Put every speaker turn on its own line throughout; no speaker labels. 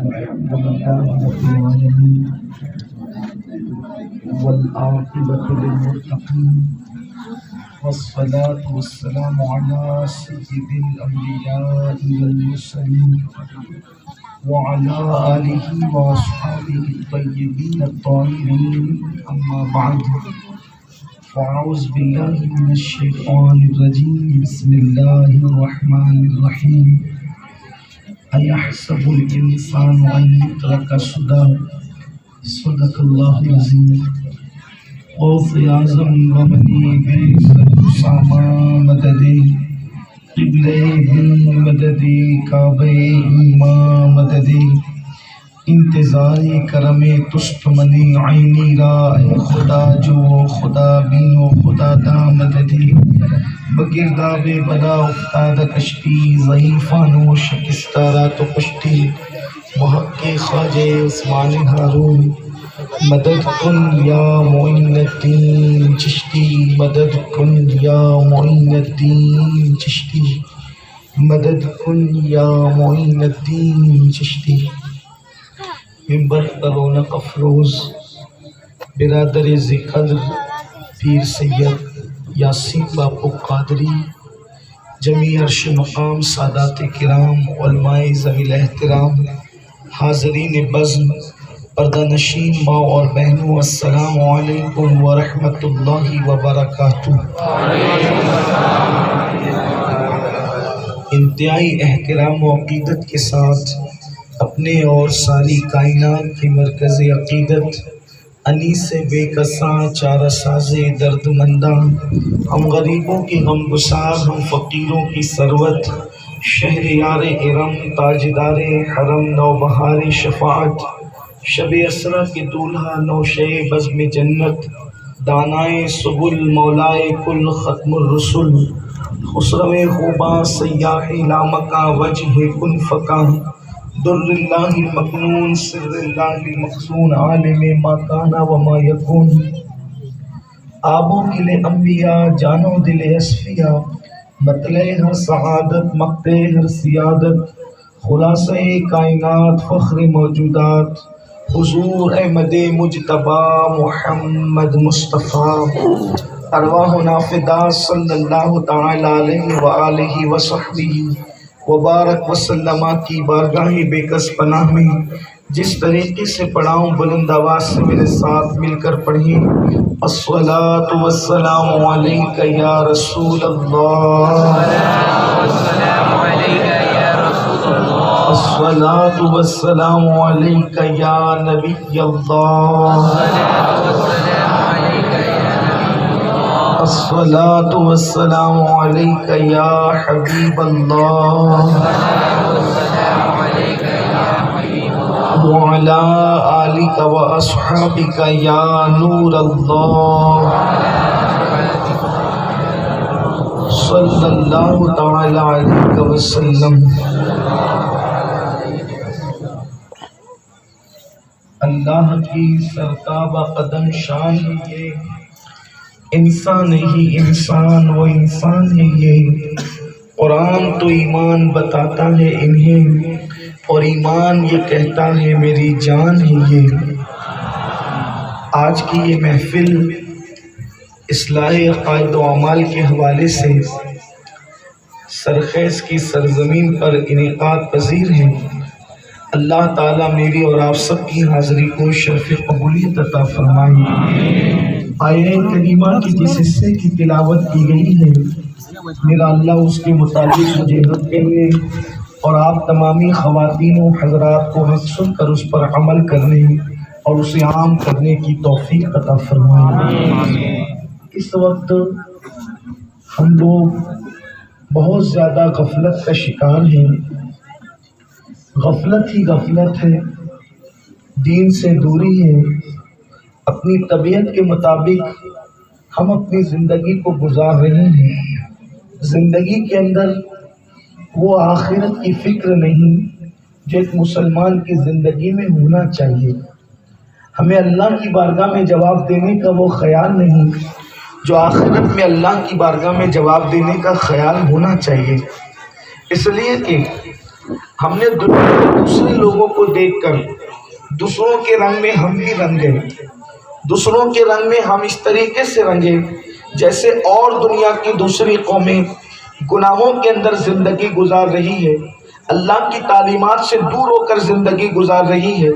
لله رب العالمين والعاقبة للمتقين والصلاة والسلام على سيد الأنبياء والمرسلين وعلى آله وأصحابه الطيبين الطاهرين أما بعد فأعوذ بالله من الشيطان الرجيم بسم الله الرحمن الرحيم أيحسب الإنسان أن يترك سدى صدق الله العظيم غوث اعظم ومنی بیزت اسامہ مددی قبلہ بھی مددی کعبہ ایمان مددی انتظار کرم تست منی عینی را اے خدا جو خدا بین و خدا دا مددی بگرداب بلا افتاد کشتی ضعیفان و شکستہ رات و پشتی محق خواجہ عثمان ہارون مدد کن یا معین الدین چشتی مدد کن یا معین الدین چشتی مدد کن یا معین الدین چشتی ممبر رونق افروز برادر ذکر پیر سید یاسین باپو قادری جمیع عرش مقام سادات کرام علماء ذوی الاحترام حاضرین بزم پردہ نشین ماں اور بہنوں السلام علیکم ورحمۃ اللہ وبرکاتہ۔ انتہائی احترام و عقیدت کے ساتھ اپنے اور ساری کائنات کی مرکز عقیدت انیس بے کساں چارہ ساز درد منداں ہم غریبوں کی غم گسار ہم فقیروں کی ثروت شہر یار ارم تاجدار حرم نوبہار شفاعت شب اسرا کے دولہا نوشے بزم جنت دانائے سبل مولائے کل ختم الرسل خسرو خوباں سیاح لامکاں وجہ کن فکاں در اللہ المکنون سر اللہ المخزون عالم ما کانا وما یکون آب و گل انبیاء جان و دل اصفیاء مطلع ہر سعادت مقطع ہر سیادت خلاصہ کائنات فخر موجودات حضور احمد مجتبی محمد مصطفیٰ ارواحنا فدا صلی اللہ تعالی علیہ وآلہ وصحبہ وبارک وسلم کی بارگاہ بے کس پناہ میں جس طریقے سے پڑھاؤں بلند آواز سے میرے ساتھ مل کر پڑھیں الصلاۃ والسلام علیک یا رسول اللہ الصلاۃ والسلام علیک یا نبی اللہ الصلاۃ والسلام علیک یا حبیب اللہ وعلی آلک واصحابک یا نور اللہ صلی اللہ تعالی علیہ وسلم۔ اللہ کی سرتابہ قدم شان ہے یہ انسان ہی انسان وہ انسان ہے یہ قرآن تو ایمان بتاتا ہے انہیں اور ایمان یہ کہتا ہے میری جان ہے یہ۔ آج کی یہ محفل اصلاح عقائد و اعمال کے حوالے سے سرخیز کی سرزمین پر انعقاد پذیر ہے۔ اللہ تعالیٰ میری اور آپ سب کی حاضری کو شرف قبولیت عطا فرمائے۔ آیہ کریمہ کی جس حصے کی تلاوت کی گئی ہے میرا اللہ اس کے مطابق مجھے رد کرنے اور آپ تمامی خواتین و حضرات کو سن کر اس پر عمل کرنے اور اسے عام کرنے کی توفیق عطا فرمائے۔ اس وقت ہم لوگ بہت زیادہ غفلت کا شکار ہیں، غفلت ہی غفلت ہے، دین سے دوری ہے۔ اپنی طبیعت کے مطابق ہم اپنی زندگی کو گزار رہے ہیں، زندگی کے اندر وہ آخرت کی فکر نہیں جو ایک مسلمان کی زندگی میں ہونا چاہیے۔ ہمیں اللہ کی بارگاہ میں جواب دینے کا وہ خیال نہیں جو آخرت میں اللہ کی بارگاہ میں جواب دینے کا خیال ہونا چاہیے، اس لیے کہ ہم نے دنیا میں دوسرے لوگوں کو دیکھ کر دوسروں کے رنگ میں ہم بھی رنگے، دوسروں کے رنگ میں ہم اس طریقے سے رنگے جیسے اور دنیا کی دوسری قومیں گناہوں کے اندر زندگی گزار رہی ہے، اللہ کی تعلیمات سے دور ہو کر زندگی گزار رہی ہے،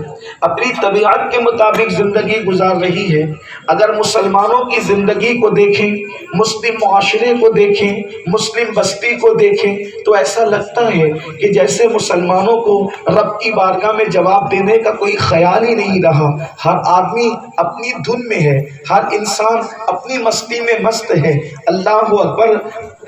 اپنی طبیعت کے مطابق زندگی گزار رہی ہے۔ اگر مسلمانوں کی زندگی کو دیکھیں، مسلم معاشرے کو دیکھیں، مسلم بستی کو دیکھیں تو ایسا لگتا ہے کہ جیسے مسلمانوں کو رب کی بارگاہ میں جواب دینے کا کوئی خیال ہی نہیں رہا۔ ہر آدمی اپنی دھن میں ہے، ہر انسان اپنی مستی میں مست ہے۔ اللہ اکبر!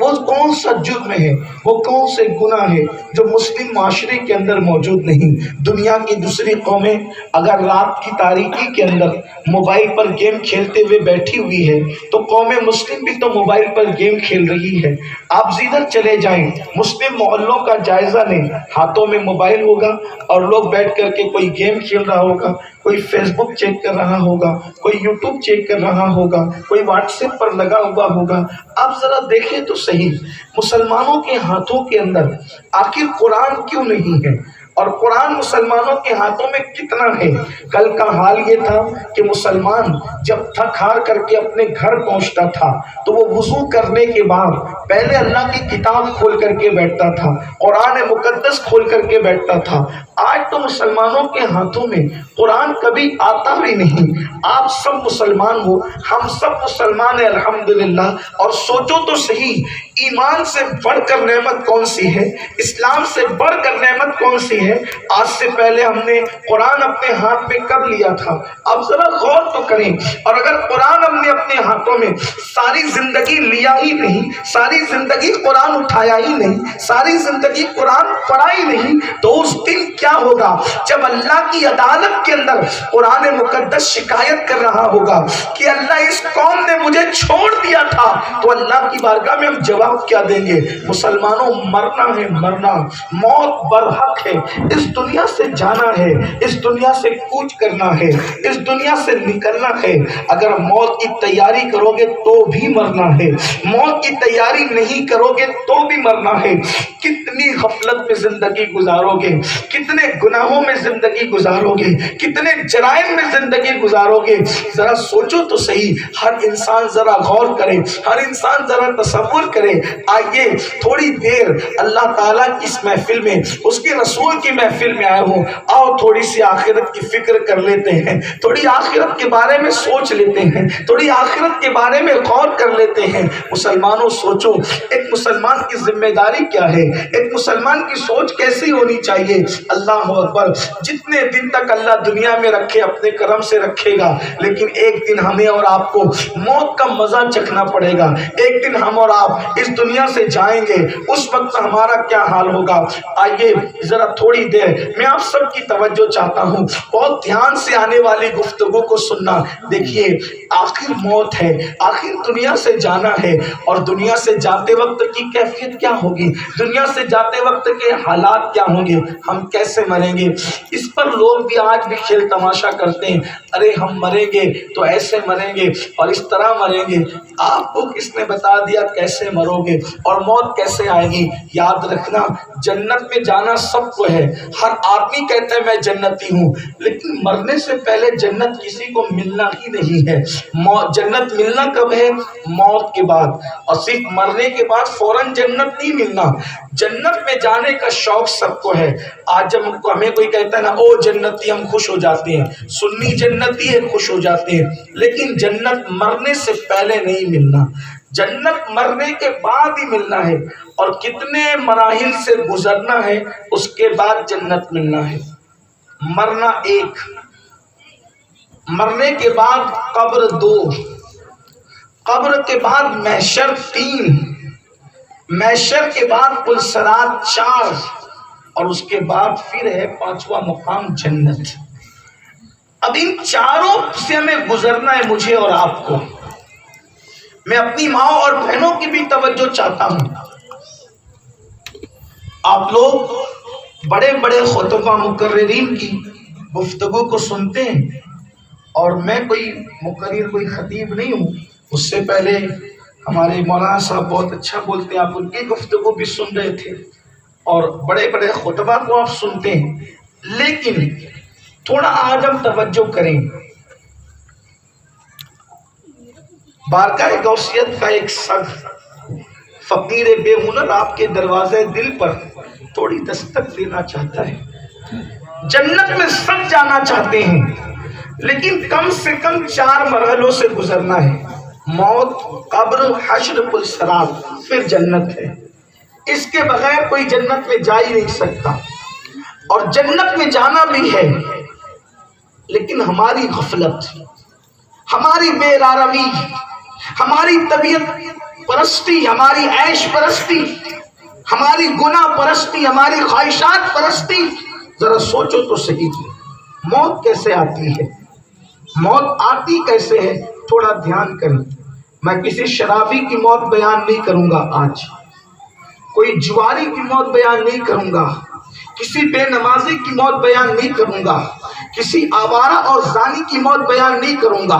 وہ کون سا جرم ہے، وہ کون سے گناہ ہے جو مسلم معاشرے کے اندر موجود نہیں؟ دنیا کی دوسری قومیں اگر رات کی تاریکی کے اندر موبائل پر گیم کھیلتے ہوئے بیٹھی ہوئی ہے تو قوم مسلم بھی تو موبائل پر گیم کھیل رہی ہے۔ آپ جدھر چلے جائیں مسلم محلوں کا جائزہ لیں، ہاتھوں میں موبائل ہوگا اور لوگ بیٹھ کر کے کوئی گیم کھیل رہا ہوگا، کوئی فیس بک چیک کر رہا ہوگا، کوئی یوٹیوب چیک کر رہا ہوگا، کوئی واٹس ایپ پر لگا ہوا ہوگا۔ آپ ذرا دیکھیں تو صحیح، مسلمانوں کے ہاتھوں کے اندر آخر قرآن کیوں نہیں ہے؟ اور قرآن مسلمانوں کے ہاتھوں میں کتنا ہے؟ کل کا حال یہ تھا کہ مسلمان جب تھک ہار کر کے اپنے گھر پہنچتا تھا تو وہ وضو کرنے کے بعد پہلے اللہ کی کتاب کھول کر کے بیٹھتا تھا، قرآن مقدس کھول کر کے بیٹھتا تھا۔ آج تو مسلمانوں کے ہاتھوں میں قرآن کبھی آتا بھی نہیں۔ آپ سب مسلمان ہو، ہم سب مسلمان ہیں الحمدللہ، اور سوچو تو صحیح، ایمان سے بڑھ کر نعمت کون سی ہے؟ اسلام سے بڑھ کر نعمت کون سی ہے؟ آج سے پہلے ہم نے قرآن اپنے ہاتھ میں کب لیا تھا؟ اب ذرا غور تو کریں۔ اور اگر قرآن ہم نے اپنے ہاتھوں میں ساری زندگی لیا ہی نہیں، ساری زندگی قرآن اٹھایا ہی نہیں، ساری زندگی قرآن پڑھا ہی نہیں، تو اس دن کیا ہوگا جب اللہ کی عدالت کے اندر قرآن مقدس شکایت کر رہا ہوگا کہ اللہ اس قوم نے مجھے چھوڑ دیا تھا، تو اللہ کی بارگاہ میں ہم جواب کیا دیں گے؟ مسلمانوں، مرنا ہے، مرنا، موت برحق ہے، اس دنیا سے جانا ہے، اس دنیا سے کوچ کرنا ہے، اس دنیا سے نکلنا ہے۔ اگر موت کی تیاری کرو گے تو بھی مرنا ہے، موت کی تیاری نہیں کرو گے تو بھی مرنا ہے۔ کتنی غفلت میں زندگی گزارو گے، کتنے گناہوں میں زندگی گزارو گے، کتنے جرائم میں زندگی گزارو گے، ذرا سوچو تو صحیح۔ ہر انسان ذرا غور کرے، ہر انسان ذرا تصور کرے۔ آئیے تھوڑی دیر اللہ تعالیٰ کی اس محفل میں، اس کے رسول کی محفل میں آئے ہوں، آؤ تھوڑی سی آخرت کی فکر کر لیتے ہیں، تھوڑی آخرت کے بارے میں سوچ لیتے ہیں، تھوڑی آخرت کے بارے میں غور کر لیتے ہیں۔ مسلمانوں سوچو، ایک مسلمان کی ذمہ داری کیا ہے؟ ایک مسلمان کی سوچ کیسی ہونی چاہیے؟ اللہ اکبر! جتنے دن تک اللہ دنیا میں رکھے اپنے کرم سے رکھے گا، لیکن ایک دن ہمیں اور آپ کو موت کا مزہ چکھنا پڑے گا۔ ایک دن ہم اور آپ اس دنیا سے جائیں گے، اس وقت ہمارا کیا حال ہوگا؟ آئیے ذرا تھوڑی دیر میں آپ سب کی توجہ چاہتا ہوں، بہت دھیان سے آنے والی گفتگو کو سننا۔ دیکھیے، آخر موت ہے، آخر دنیا سے جانا ہے، اور دنیا سے جاتے وقت کی کیفیت کیا ہوگی؟ دنیا سے جاتے وقت کے حالات کیا ہوں گے؟ ہم کیسے مریں گے؟ اس پر لوگ بھی آج بھی کھیل تماشا کرتے ہیں، ارے ہم مریں گے تو ایسے مریں گے اور اس طرح مریں گے۔ آپ کو کس نے بتا دیا کیسے مرو گے اور موت کیسے آئے گی؟ یاد رکھنا، جنت میں جانا سب کو ہے، ہر آدمی کہتا ہے میں جنتی ہوں، لیکن مرنے سے پہلے جنت کسی کو ملنا ہی نہیں ہے۔ جنت ملنا کب ہے؟ موت کے بعد، اور صرف مرنے کے بعد فوراً جنت نہیں ملنا۔ جنت میں جانے کا شوق سب کو ہے۔ آج جب ہمیں کوئی کہتا ہے نا او جنتی، ہم خوش ہو جاتے ہیں، سنی جنتی ہے، خوش ہو جاتے ہیں، لیکن جنت مرنے سے پہلے نہیں ملنا، جنت مرنے کے بعد ہی ملنا ہے، اور کتنے مراحل سے گزرنا ہے، اس کے بعد جنت ملنا ہے۔ مرنا ایک، مرنے کے بعد قبر دو، قبر کے بعد محشر تین، محشر کے بعد پلسرات چار، اور اس کے بعد پھر ہے پانچواں مقام جنت۔ اب ان چاروں سے ہمیں گزرنا ہے، مجھے اور آپ کو۔ میں اپنی ماں اور بہنوں کی بھی توجہ چاہتا ہوں۔ آپ لوگ بڑے بڑے خطبہ مقررین کی گفتگو کو سنتے ہیں، اور میں کوئی مقرر، کوئی خطیب نہیں ہوں۔ اس سے پہلے ہمارے مولانا صاحب بہت اچھا بولتے ہیں، آپ ان کی گفتگو بھی سن رہے تھے۔ اور بڑے بڑے خطبہ کو آپ سنتے ہیں، لیکن تھوڑا آج ہم توجہ کریں۔ بارگاہ غوثیت کا ایک سگ فقیر بے ہنر آپ کے دروازے دل پر تھوڑی دستک دینا چاہتا ہے، جنت میں سب جانا چاہتے ہیں، لیکن کم سے کم 4 مرحلوں سے گزرنا ہے، موت، قبر، حشر، پل صراط، پھر جنت ہے۔ اس کے بغیر کوئی جنت میں جا ہی نہیں سکتا، اور جنت میں جانا بھی ہے، لیکن ہماری غفلت، ہماری بے راروی، ہماری طبیعت پرستی، ہماری عیش پرستی، ہماری گناہ پرستی، ہماری خواہشات پرستی، ذرا سوچو تو صحیح، موت کیسے آتی ہے؟ موت آتی کیسے ہے؟ تھوڑا دھیان کریں۔ میں کسی شرابی کی موت بیان نہیں کروں گا آج، کوئی جواری کی موت بیان نہیں کروں گا، کسی بے نمازی کی موت بیان نہیں کروں گا، کسی آوارہ اور زانی کی موت بیان نہیں کروں گا،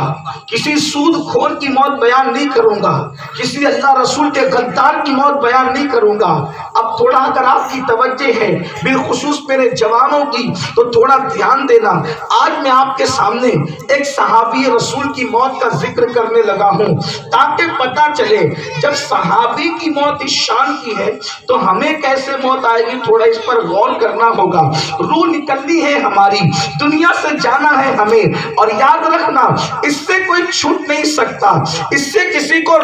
کسی سود خور کی موت بیان نہیں کروں گا، کسی اللہ رسول کے غدار کی موت بیان نہیں کروں گا۔ اب تھوڑا اگر آپ کی توجہ ہے، بالخصوص میرے جوانوں کی، تو تھوڑا دھیان دینا۔ آج میں آپ کے سامنے ایک صحابی رسول کی موت کا ذکر کرنے لگا ہوں، تاکہ پتہ چلے جب صحابی کی موت اس شان کی ہے تو ہمیں کیسے موت آئے گی، تھوڑا اس پر غور کرنا ہوگا۔ روح نکلنی ہے ہماری، دنیا سے جانا ہے ہمیں، اور یاد رکھنا اس سے کوئی چھوٹ نہیں سکتا، اس سے کسی کو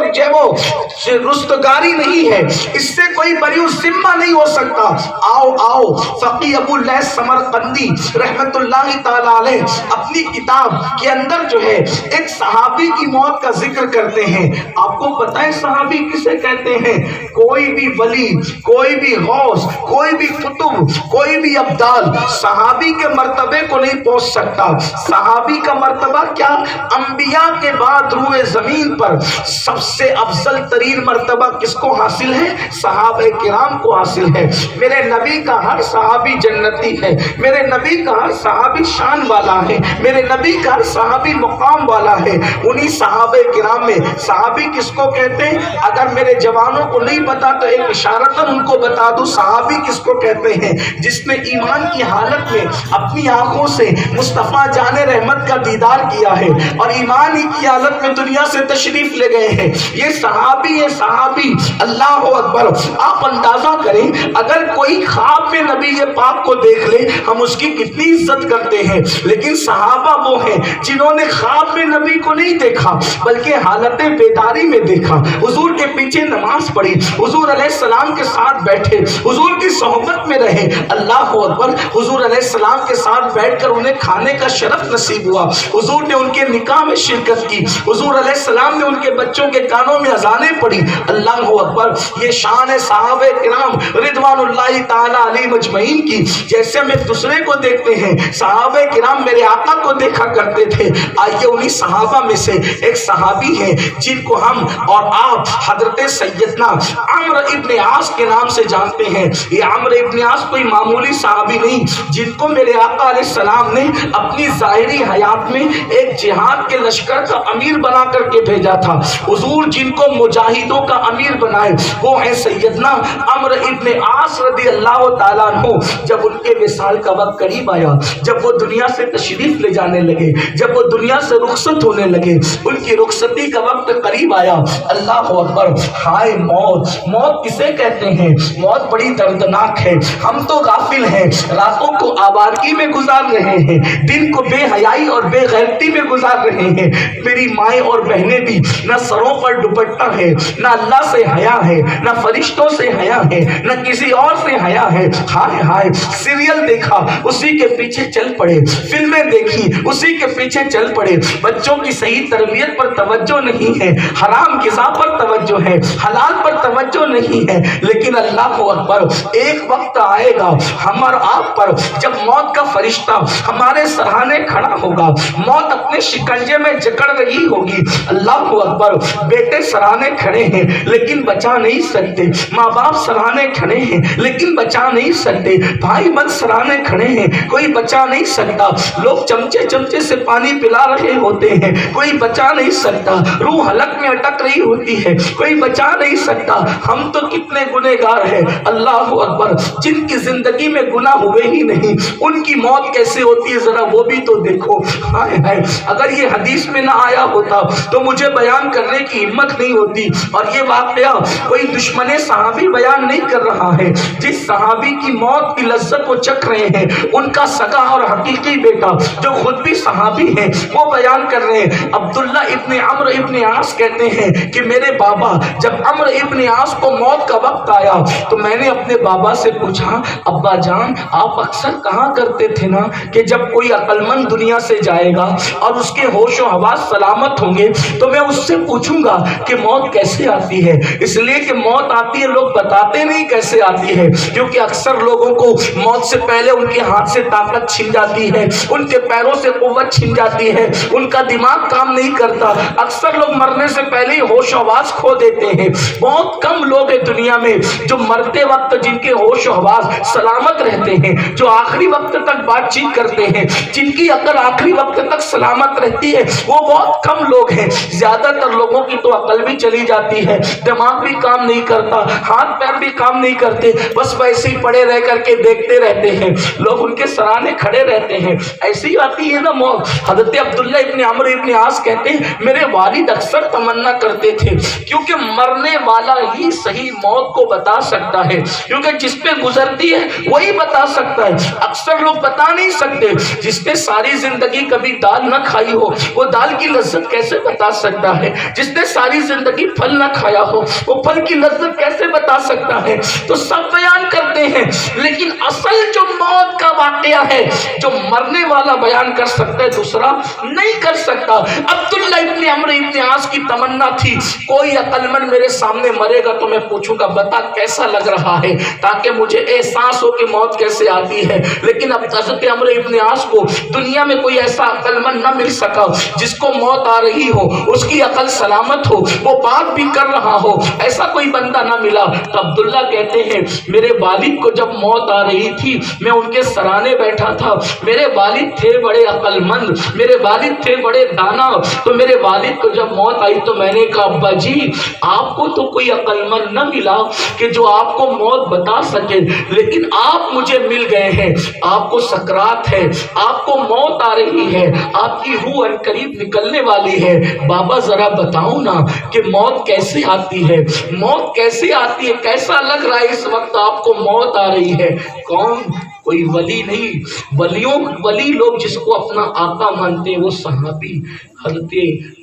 رستگاری نہیں ہے، اس سے کوئی بری ذمہ نہیں ہو سکتا۔ آؤ فقی ابو اللیث سمرقندی رحمت اللہ تعالی علیہ اپنی کتاب کے اندر جو ہے ایک صحابی کی موت کا ذکر کرتے ہیں۔ آپ کو پتہ ہے صحابی کسے کہتے ہیں؟ کوئی بھی ولی، کوئی بھی غوث، کوئی بھی قطب، کوئی بھی ابدال صحابی کے مرتبے کو نہیں پہنچ سکتا۔ صحابی کا مرتبہ کیا؟ انبیاء کے بعد روئے زمین پر سب سے افضل ترین مرتبہ کس کو حاصل ہے؟ صحابہ کرام کو حاصل ہے۔ میرے نبی کا ہر صحابی جنتی ہے، میرے نبی کا ہر صحابی شان والا ہے، میرے نبی کا ہر صحابی مقام والا ہے۔ انہی صحابہ کرام میں صحابی کس کو کہتے ہیں؟ اگر میرے جوانوں کو نہیں پتا تو ایک اشارتاً ان کو بتا دوں، صحابی کس کو کہتے ہیں؟ جس نے ایمان کی حالت میں اپنی آنکھوں سے مصطفیٰ جان رحمت کا دیدار کیا ہے اور ایمان ہی کی حالت میں دنیا سے تشریف لے گئے ہیں، یہ صحابی ہے۔ صحابی، اللہ اکبر! آپ اندازہ کریں اگر کوئی خواب میں نبی پاک کو دیکھ لے ہم اس کی کتنی عزت کرتے ہیں، لیکن صحابہ وہ ہیں جنہوں نے خواب میں نبی کو نہیں دیکھا بلکہ حالت بیداری میں دیکھا، حضور کے پیچھے نماز پڑھی، حضور علیہ السلام کے ساتھ بیٹھے، حضور کی صحبت میں رہے، اللہ اکبر! حضور علیہ السلام کے ساتھ بیٹھ کر انہیں کھانے کا شرف نصیب ہوا، حضور نے ان کے نکاح میں شرکت کی، حضور علیہ السلام نے ان کے بچوں کے کانوں میں اذانیں پڑھی، اللہ اکبر! یہ شان ہے صحابہ کرام رضوان اللہ تعالی علیہم اجمعین کی۔ جیسے ہم ایک دوسرے کو دیکھتے ہیں، صحابہ کرام میرے آقا کو دیکھا کرتے تھے، آئیے انہی صحابہ میں سے ایک صحابی ہیں جن کو ہم اور آپ حضرت سیدنا عمرو ابن عاص کے نام سے جانتے ہیں۔ یہ عمرو ابن عاص کوئی معمولی صحابی نہیں، جن کو میرے آقا علیہ السلام نے اپنی ظاہری حیات میں ایک جہاد کے لشکر کا امیر بنا کر کے بھیجا تھا۔ حضور جن کو مجاہدوں کا امیر بنائے وہ ہیں سیدنا عمرو ابن عاص رضی اللہ تعالیٰ عنہ۔ جب ان کے وصال کا وقت قریب آیا، جب وہ دنیا سے تشریف لے جانے لگے، جب وہ دنیا سے رخصت ہونے لگے، ان کی رخصتی کا وقت قریب آیا، اللہ اکبر! ہائے موت! موت کسے کہتے ہیں؟ موت بڑی دردناک ہے۔ ہم تو غافل ہیں، راتوں کو آوارگی میں گزار رہے ہیں، دن کو بے حیائی اور بے غیرتی میں گزار رہے ہیں۔ میری مائیں اور بہنیں بھی نہ سروں پر دوپٹہ ہے، نہ اللہ سے حیا ہے، نہ فرشتوں سے حیا ہے، نہ کسی اور سے حیا ہے۔ ہائے ہائے! سیریل دیکھا اسی کے پیچھے چل پڑے، فلمیں دیکھی اسی کے پیچھے چل پڑے، بچوں کی صحیح تربیت پر توجہ نہیں ہے، حرام غذا پر توجہ ہے، حلال پر توجہ نہیں ہے۔ لیکن اللہ اکبر! ایک وقت آئے گا ہم اور آپ پر جب موت کا فرشتہ ہمارے سراہنے کھڑا ہوگا، موت اپنے شکنجے میں جکڑ رہی ہوگی۔ اللہ اکبر، بیٹے سراہنے کھڑے ہیں لیکن بچا نہیں سکتے، ماں باپ سراہنے کھڑے ہیں لیکن بچا نہیں سکتے، بھائی بہن سراہنے کھڑے ہیں کوئی بچا نہیں سکتا، لوگ چمچے چمچے سے پانی پلا رہے ہوتے ہیں کوئی بچا نہیں سکتا، روح حلق میں اٹک رہی ہوتی ہے کوئی بچا نہیں سکتا۔ ہم تو کتنے گنہگار ہیں، اللہ اکبر، جن کی زندگی میں گناہ ہوئے ہی نہیں ان کی موت کیسے ہوتی ہے ذرا وہ بھی تو دیکھو۔ ہائے ہائے، اگر یہ حدیث میں نہ آیا ہوتا تو مجھے بیان کرنے کی ہمت نہیں ہوتی، اور یہ واقعہ کوئی دشمن صحابی بیان نہیں کر رہا ہے، جس صحابی کی موت کی لذت وہ چکھ رہے ہیں ان کا سگا اور حقیقی بیٹا جو خود بھی صحابی ہیں وہ بیان کر رہے ہیں۔ عبداللہ ابن عمرو ابن عاص کہتے ہیں کہ میرے بابا جب عمرو ابن عاص کو موت کا وقت آیا تو میں نے اپنے بابا سے پوچھا، ابا جان آپ اکثر کہا کرتے تھے نا کہ جب کوئی عقل مند دنیا سے جائے گا اور اس کے ہوش و حواس سلامت ہوں گے تو میں اس سے پوچھوں گا کہ موت کیسے آتی ہے، اس لیے کہ موت آتی ہے لوگ بتاتے نہیں کیسے آتی ہے، کیونکہ اکثر لوگوں کو موت سے پہلے ان کے ہاتھ سے طاقت چھن جاتی ہے، ان کے پیروں سے قوت چھن جاتی ہے، ان کا دماغ کام نہیں کرتا، اکثر لوگ مرنے سے پہلے ہی ہوش و حواس کھو دیتے ہیں۔ بہت کم لوگ ہیں دنیا میں جو مرتے وقت جن کے ہوش و حواس سلامت رہتے ہیں، جو آخری وقت تک بات چیت کرتے ہیں، جن کی عقل آخری وقت تک سلامت رہتی ہے، وہ بہت کم لوگ ہیں۔ زیادہ تر لوگوں کی تو عقل بھی چلی جاتی ہے، دماغ بھی کام نہیں کرتا، ہاتھ پیر بھی کام نہیں کرتے، بس ویسے ہی پڑے رہ کر کے دیکھتے رہتے ہیں، لوگ ان کے سراہنے کھڑے رہتے ہیں۔ ایسی ہی آتی ہے نا موت۔ حضرت عبداللہ ابن عمرو ابن عاص کہتے ہیں میرے والد اکثر تمنا کرتے تھے کیونکہ مرنے والا ہی صحیح موت کو بتا سکتا ہے، کیونکہ جس پہ گزرتی ہے وہی بتا سکتا ہے، اکثر لوگ بتا نہیں سکتے۔ جس نے ساری زندگی کبھی دال نہ کھائی ہو وہ دال کی لذت کیسے بتا سکتا ہے، جس نے ساری زندگی پھل نہ کھایا ہو وہ پھل کی لذت کیسے بتا سکتا ہے۔ تو سب بیان کرتے ہیں لیکن اصل جو موت کا واقعہ ہے جو مرنے والا بیان کر سکتا ہے دوسرا نہیں کر سکتا۔ عبداللہ ابن عمرو ابن عاص کی تمنا تھی کوئی عقل مند میرے سامنے مرے گا تو میں پوچھوں گا بتا کیسا لگ رہا ہے تاکہ مجھے احساس ہو کہ موت کیسے آتی ہے، لیکن اب حضرت عمرو ابن عاص کو دنیا میں کوئی ایسا عقل مند نہ مل سکا جس کو موت آ رہی ہو اس کی عقل سلامت ہو وہ بات بھی کر رہا ہو، ایسا کوئی بندہ نہ ملا۔ تو عبداللہ کہتے ہیں میرے والد کو جب موت آ رہی تھی میں ان کے سرانے بیٹھا تھا، میرے والد تھے بڑے عقل مند، میرے والد تھے بڑے دانا، تو میرے والد کو جب موت آئی تو میں نے کہا ابا جی آپ کو تو کوئی عقل مند نہ ملا کہ جو آپ کو موت بتا سکے، لیکن آپ مجھے مل گئے ہیں، آپ کو سکرات ہے، آپ کو موت آ رہی ہے، آپ کی روح ان قریب نکلنے والی ہے، بابا ذرا بتاؤ نا کہ موت کیسے آتی ہے، موت کیسے آتی ہے، کیسا لگ رہا ہے اس وقت آپ کو موت آ رہی ہے۔ کون؟ کوئی ولی نہیں، ولی لوگ جس کو اپنا آقا مانتے ہیں وہ صحابی حضرت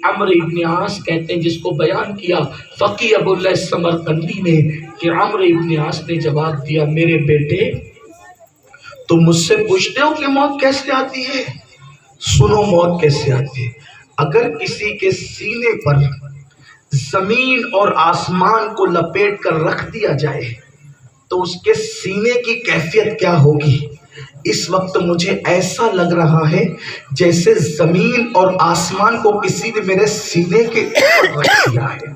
عمرو ابن عاص کہتے ہیں، جس کو بیان کیا فقیہ ابو اللہ سمرقندی نے کہ عمرو ابن عاص نے جواب دیا میرے بیٹے تم مجھ سے پوچھتے ہو کہ موت کیسے آتی ہے، سنو موت کیسے آتی ہے۔ اگر کسی کے سینے پر زمین اور آسمان کو لپیٹ کر رکھ دیا جائے تو اس کے سینے کی کیفیت کیا ہوگی؟ اس وقت مجھے ایسا لگ رہا ہے جیسے زمین اور آسمان کو کسی نے میرے سینے کے اوپر رکھ دیا ہے۔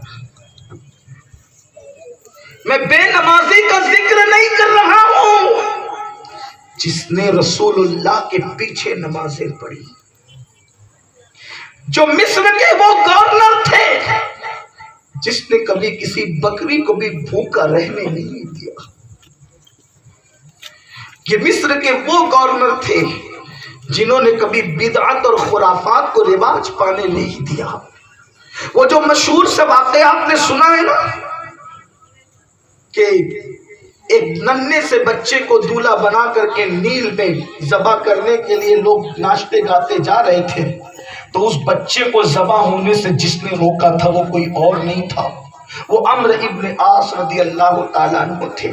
میں بے نمازی کا ذکر نہیں کر رہا ہوں، جس نے رسول اللہ کے پیچھے نمازیں پڑھی، جو مصر کے وہ گورنر تھے جس نے کبھی کسی بکری کو بھی بھوکا رہنے نہیں دیا، یہ مصر کے وہ گورنر تھے جنہوں نے کبھی بدعت اور خرافات کو رواج پانے نہیں دیا۔ وہ جو مشہور سے واقعہ آپ نے سنا ہے نا کہ ایک ننھے سے بچے کو دولہا بنا کر کے نیل میں ذبح کرنے کے لیے لوگ ناچتے گاتے جا رہے تھے، تو اس بچے کو ذبح ہونے سے جس نے روکا تھا وہ کوئی اور نہیں تھا، وہ عمرو ابن عاص رضی اللہ تعالیٰ عنہ تھے۔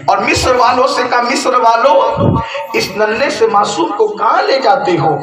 اور مصر والوں سے کہا مصر والوں اس ننھے سے معصوم کو کہاں لے جاتے ہو؟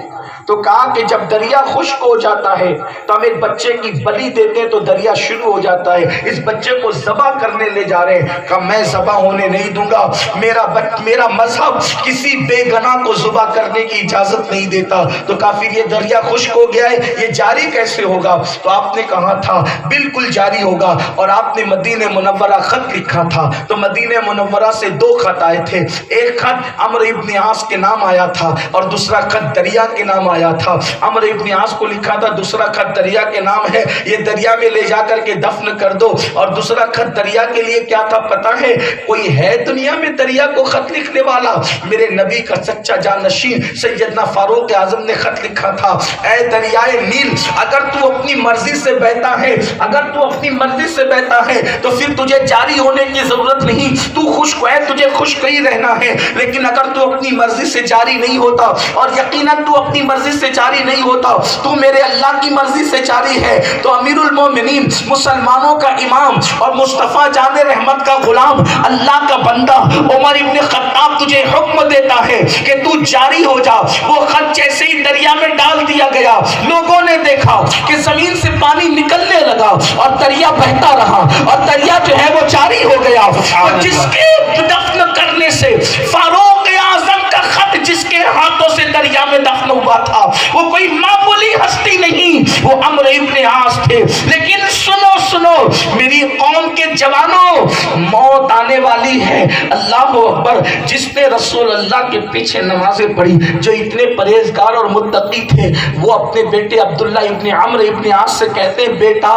تو کہا کہ جب دریا خشک ہو جاتا ہے تو ہم ایک بچے کی بلی دیتے ہیں تو دریا شروع ہو جاتا ہے، اس بچے کو ذبح کرنے لے جا رہے ہیں۔ کہا میں ذبح ہونے نہیں دوں گا، میرا مذہب کسی بے گناہ کو ذبح کرنے کی اجازت نہیں دیتا۔ تو کہا پھر یہ دریا خشک ہو گیا ہے، یہ جاری کیسے ہوگا؟ تو آپ نے کہا تھا بالکل جاری ہوگا، اور آپ نے مدینہ منورہ خط لکھا تھا، تو مدینہ منورہ سے 2 خط آئے تھے، ایک خط عمرو ابن عاص کے نام آیا تھا اور دوسرا خط دریا کے نام آیا تھا۔ عمرو ابن عاص کو لکھا تھا دوسرا خط دریا کے نام ہے، یہ دریا میں لے جا کر کے دفن کر دو، اور دوسرا خط دریا کے لیے کیا تھا پتہ ہے؟ کوئی ہے دنیا میں دریا کو خط لکھنے والا؟ میرے نبی کا سچا جانشین سیدنا فاروق اعظم نے خط لکھا تھا، اے دریائے نیل اگر تو اپنی مرضی سے بہتا ہے، اگر تو اپنی مرضی سے بہتا ہے تو پھر تجھے جاری ہونے کی ضرورت نہیں، تو خشک ہے تجھے خشک ہی رہنا ہے، لیکن اگر تو اپنی مرضی سے جاری نہیں ہوتا، اور یقیناً تو اپنی مرضی سے جاری نہیں ہوتا، تو میرے اللہ کی مرضی سے جاری ہے، تو امیر المومنین مسلمانوں کا امام اور مصطفیٰ جان رحمت کا غلام اللہ کا بندہ عمر ابن خطاب تجھے حکم دیتا ہے کہ تو جاری ہو جا۔ وہ خط جیسے ہی دریا میں ڈال دیا گیا، لوگوں نے دیکھا کہ زمین سے پانی نکلنے لگا اور دریا بہتا رہا، اور دریا جو ہے وہ جاری ہو گیا، اور جس کے دفن کرنے سے فاروق اعظم کا خط جس کے ہاتھوں سے دریا میں دفن ہوا تھا وہ کوئی معمولی ہستی نہیں، وہ عمرو ابن عاص تھے۔ لیکن سنو میری قوم کے جوانوں، موت آنے والی ہے۔ اللہ اکبر، جس نے رسول اللہ کے پیچھے نمازیں پڑھی، جو اتنے پرہیزگار اور متقی تھے، وہ اپنے بیٹے عبداللہ ابن عمرو ابن عاص سے کہتے ہیں بیٹا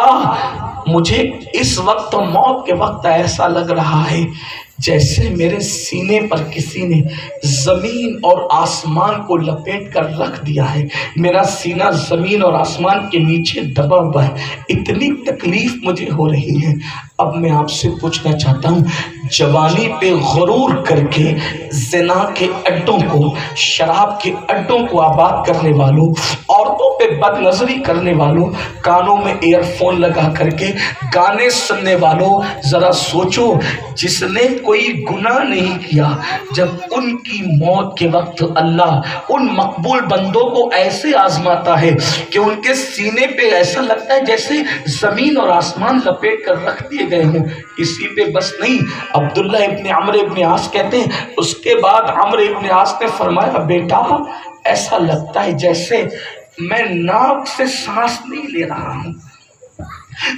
مجھے اس وقت موت کے وقت ایسا لگ رہا ہے جیسے میرے سینے پر کسی نے زمین اور آسمان کو لپیٹ کر رکھ دیا ہے، میرا سینہ زمین اور آسمان کے نیچے دبا ہوا ہے، اتنی تکلیف مجھے ہو رہی ہے۔ اب میں آپ سے پوچھنا چاہتا ہوں، جوانی پہ غرور کر کے زنا کے اڈوں کو، شراب کے اڈوں کو آباد کرنے والوں، عورتوں پہ بد نظری کرنے والوں، کانوں میں ایئر فون لگا کر کے گانے سننے والوں، ذرا سوچو جس نے کوئی گناہ نہیں کیا، جب ان کی موت کے وقت اللہ ان مقبول بندوں کو ایسے آزماتا ہے کہ ان کے سینے پہ ایسا لگتا ہے جیسے زمین اور آسمان لپیٹ کر رکھ دیے گئے ہوں۔ اسی پہ بس نہیں، عبداللہ ابن عمرو ابن عاص کہتے ہیں اس کے بعد عمرو ابن عاص نے فرمایا بیٹا ایسا لگتا ہے جیسے میں ناک سے سانس نہیں لے رہا ہوں،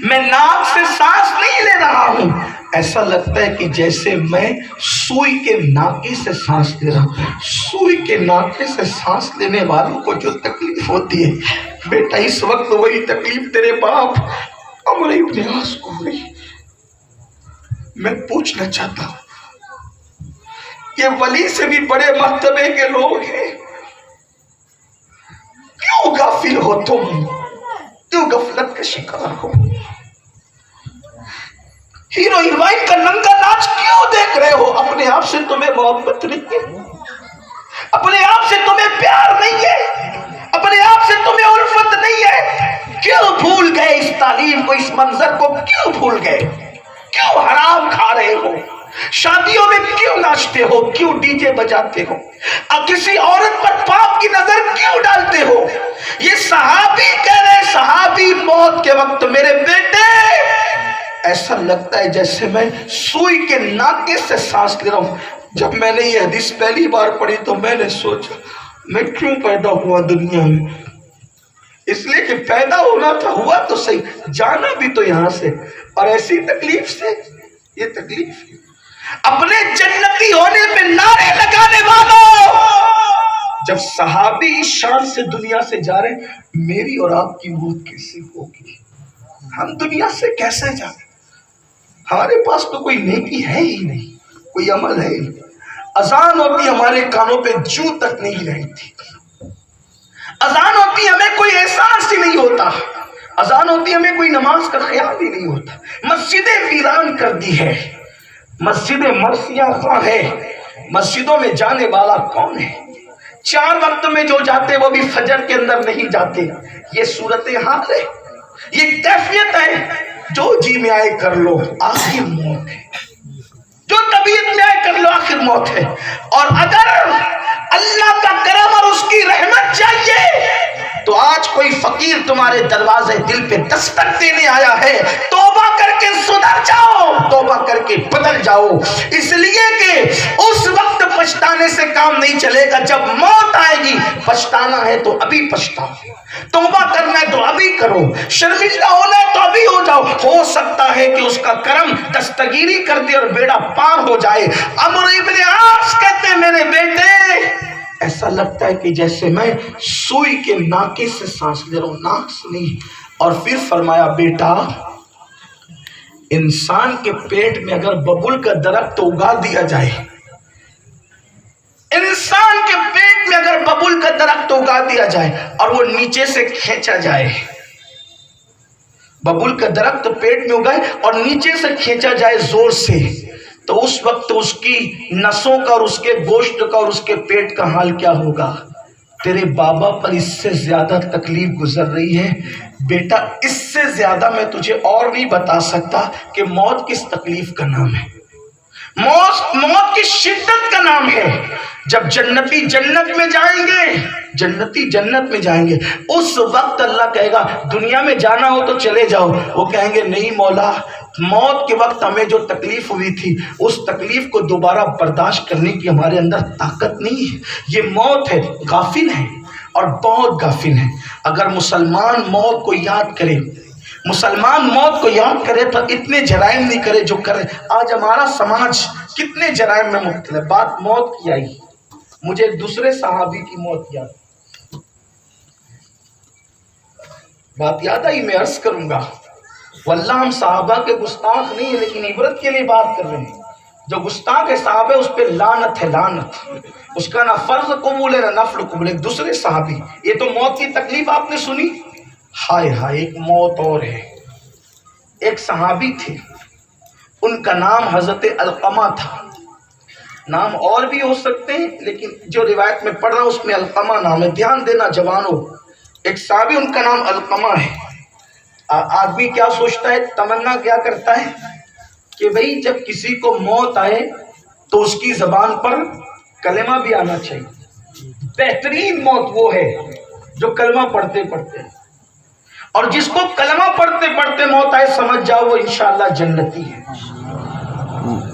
میں ناک سے سانس نہیں لے رہا ہوں، ایسا لگتا ہے کہ جیسے میں سوئی کے ناکے سے سانس لے رہا ہوں۔ سوئی کے ناکے سے سانس لینے والوں کو جو تکلیف ہوتی ہے بیٹا، اس وقت وہی تکلیف تیرے باپ عمرو ابن عاص کو ہوئی۔ میں پوچھنا چاہتا ہوں، یہ ولی سے بھی بڑے مرتبے کے لوگ ہیں، کیوں غافل ہو تم؟ کیوں غفلت کا شکار ہو؟ ہیرو ہیروئن کا ننگا ناچ کیوں دیکھ رہے ہو؟ اپنے آپ سے تمہیں محبت نہیں ہے، اپنے آپ سے تمہیں پیار نہیں ہے، اپنے آپ سے تمہیں الفت نہیں ہے، کیوں بھول گئے اس تعلیم کو، اس منظر کو کیوں بھول گئے؟ کیوں حرام کھا رہے ہو؟ شادیوں میں کیوں ناچتے ہو؟ کیوں ڈی جے بجاتے ہو؟ اب کسی عورت پر پاپ کی نظر کیوں ڈالتے ہو؟ یہ صحابی کہہ رہے، صحابی موت کے وقت میرے بیٹے ایسا لگتا ہے جیسے میں سوئی کے ناکے سے سانس لے رہا ہوں۔ جب میں نے یہ حدیث پہلی بار پڑھی تو میں نے سوچا میں کیوں پیدا ہوا دنیا میں؟ اس لیے کہ پیدا ہونا تھا، ہوا تو صحیح، جانا بھی تو یہاں سے، اور ایسی تکلیف سے، یہ تکلیف اپنے جنتی ہونے پہ نعرے لگانے والوں، جب صحابی اس شان سے دنیا سے جا رہے، میری اور آپ کی موت کیسے ہوگی؟ ہم دنیا سے کیسے جا رہے؟ ہمارے پاس تو کوئی نیکی ہے ہی نہیں، کوئی عمل ہے ہی نہیں۔ اذان ہوتی ہمارے کانوں پہ جوں تک نہیں رہتی، اذان ہوتی ہمیں کوئی احساس ہی نہیں ہوتا، اذان ہوتی ہمیں کوئی نماز کا خیال ہی نہیں ہوتا۔ مسجدیں ویران کر دی ہے، مسجد مرثیہ خواہ ہے، مسجدوں میں جانے والا کون ہے؟ 4 وقت میں جو جاتے وہ بھی فجر کے اندر نہیں جاتے۔ یہ صورتحال ہے، یہ کیفیت ہے، جو جی میں آئے کر لو، آخر موت ہے۔ جو طبیعت میں آئے کر لو، آخر موت ہے. اور اگر اللہ کا کرم اور اس کی رحمت چاہیے تو آج کوئی فقیر تمہارے دروازے دل پہ دستک دینے آیا ہے، توبہ کر کے سدھر جاؤ، توبہ کر کے بدل جاؤ. اس لیے کہ اس وقت پچھتانے سے کام نہیں چلے گا. جب موت آئے گی، پچھتانا ہے تو ابھی پچھتاؤ، توبہ کرنا ہے تو ابھی کرو، شرمندہ ہونا ہے تو ابھی ہو جاؤ. ہو سکتا ہے کہ اس کا کرم دستگیری کر دے اور بیڑا پار ہو جائے. عمرو ابن عاص کہتے ہیں میرے بیٹے ایسا لگتا ہے کہ جیسے میں سوئی کے ناکے سے سانس لے رہا ہوں، ناک سے نہیں. اور پھر فرمایا بیٹا انسان کے پیٹ میں اگر ببول کا درخت اگا دیا جائے، انسان کے پیٹ میں اگر ببول کا درخت اگا دیا جائے اور وہ نیچے سے کھینچا جائے، ببول کا درخت پیٹ میں اگائے اور نیچے سے کھینچا جائے زور سے، تو اس وقت اس کی نسوں کا اور اس کے گوشت کا اور اس کے پیٹ کا حال کیا ہوگا؟ تیرے بابا پر اس سے زیادہ تکلیف گزر رہی ہے بیٹا. اس سے زیادہ میں تجھے اور نہیں بتا سکتا کہ موت کس تکلیف کا نام ہے، موت کی شدت کا نام ہے. جب جنتی جنت میں جائیں گے، جنتی جنت میں جائیں گے، اس وقت اللہ کہے گا دنیا میں جانا ہو تو چلے جاؤ. وہ کہیں گے نہیں مولا، موت کے وقت ہمیں جو تکلیف ہوئی تھی اس تکلیف کو دوبارہ برداشت کرنے کی ہمارے اندر طاقت نہیں ہے. یہ موت ہے، غافل ہے اور بہت غافل ہے. اگر مسلمان موت کو یاد کرے، مسلمان موت کو یاد کرے تو اتنے جرائم نہیں کرے جو کرے. آج ہمارا سماج کتنے جرائم میں مبتلا ہے. بات موت کی آئی، مجھے ایک دوسرے صحابی کی موت یاد آئی، میں عرض کروں گا. واللہ ہم صحابہ کے گستاخ نہیں ہیں لیکن عبرت کے لیے بات کر رہے ہیں. جو گستاخ ہے صحابہ اس پہ لعنت ہے، لعنت. اس کا نہ فرض قبول ہے نہ نفل قبول. ایک دوسرے صحابی، یہ تو موت کی تکلیف آپ نے سنی. ہائے ہائے، ایک موت اور ہے. ایک صحابی تھے، ان کا نام حضرت علقمہ تھا. نام اور بھی ہو سکتے ہیں لیکن جو روایت میں پڑھ رہا ہوں اس میں علقمہ نام ہے. دھیان دینا جوانوں، ایک صحابی ان کا نام علقمہ ہے. آدمی کیا سوچتا ہے، تمنا کیا کرتا ہے کہ بھئی جب کسی کو موت آئے تو اس کی زبان پر کلمہ بھی آنا چاہیے. بہترین موت وہ ہے جو کلمہ پڑھتے پڑھتے، اور جس کو کلمہ پڑھتے پڑھتے موت آئے سمجھ جاؤ وہ انشاءاللہ جنتی ہے.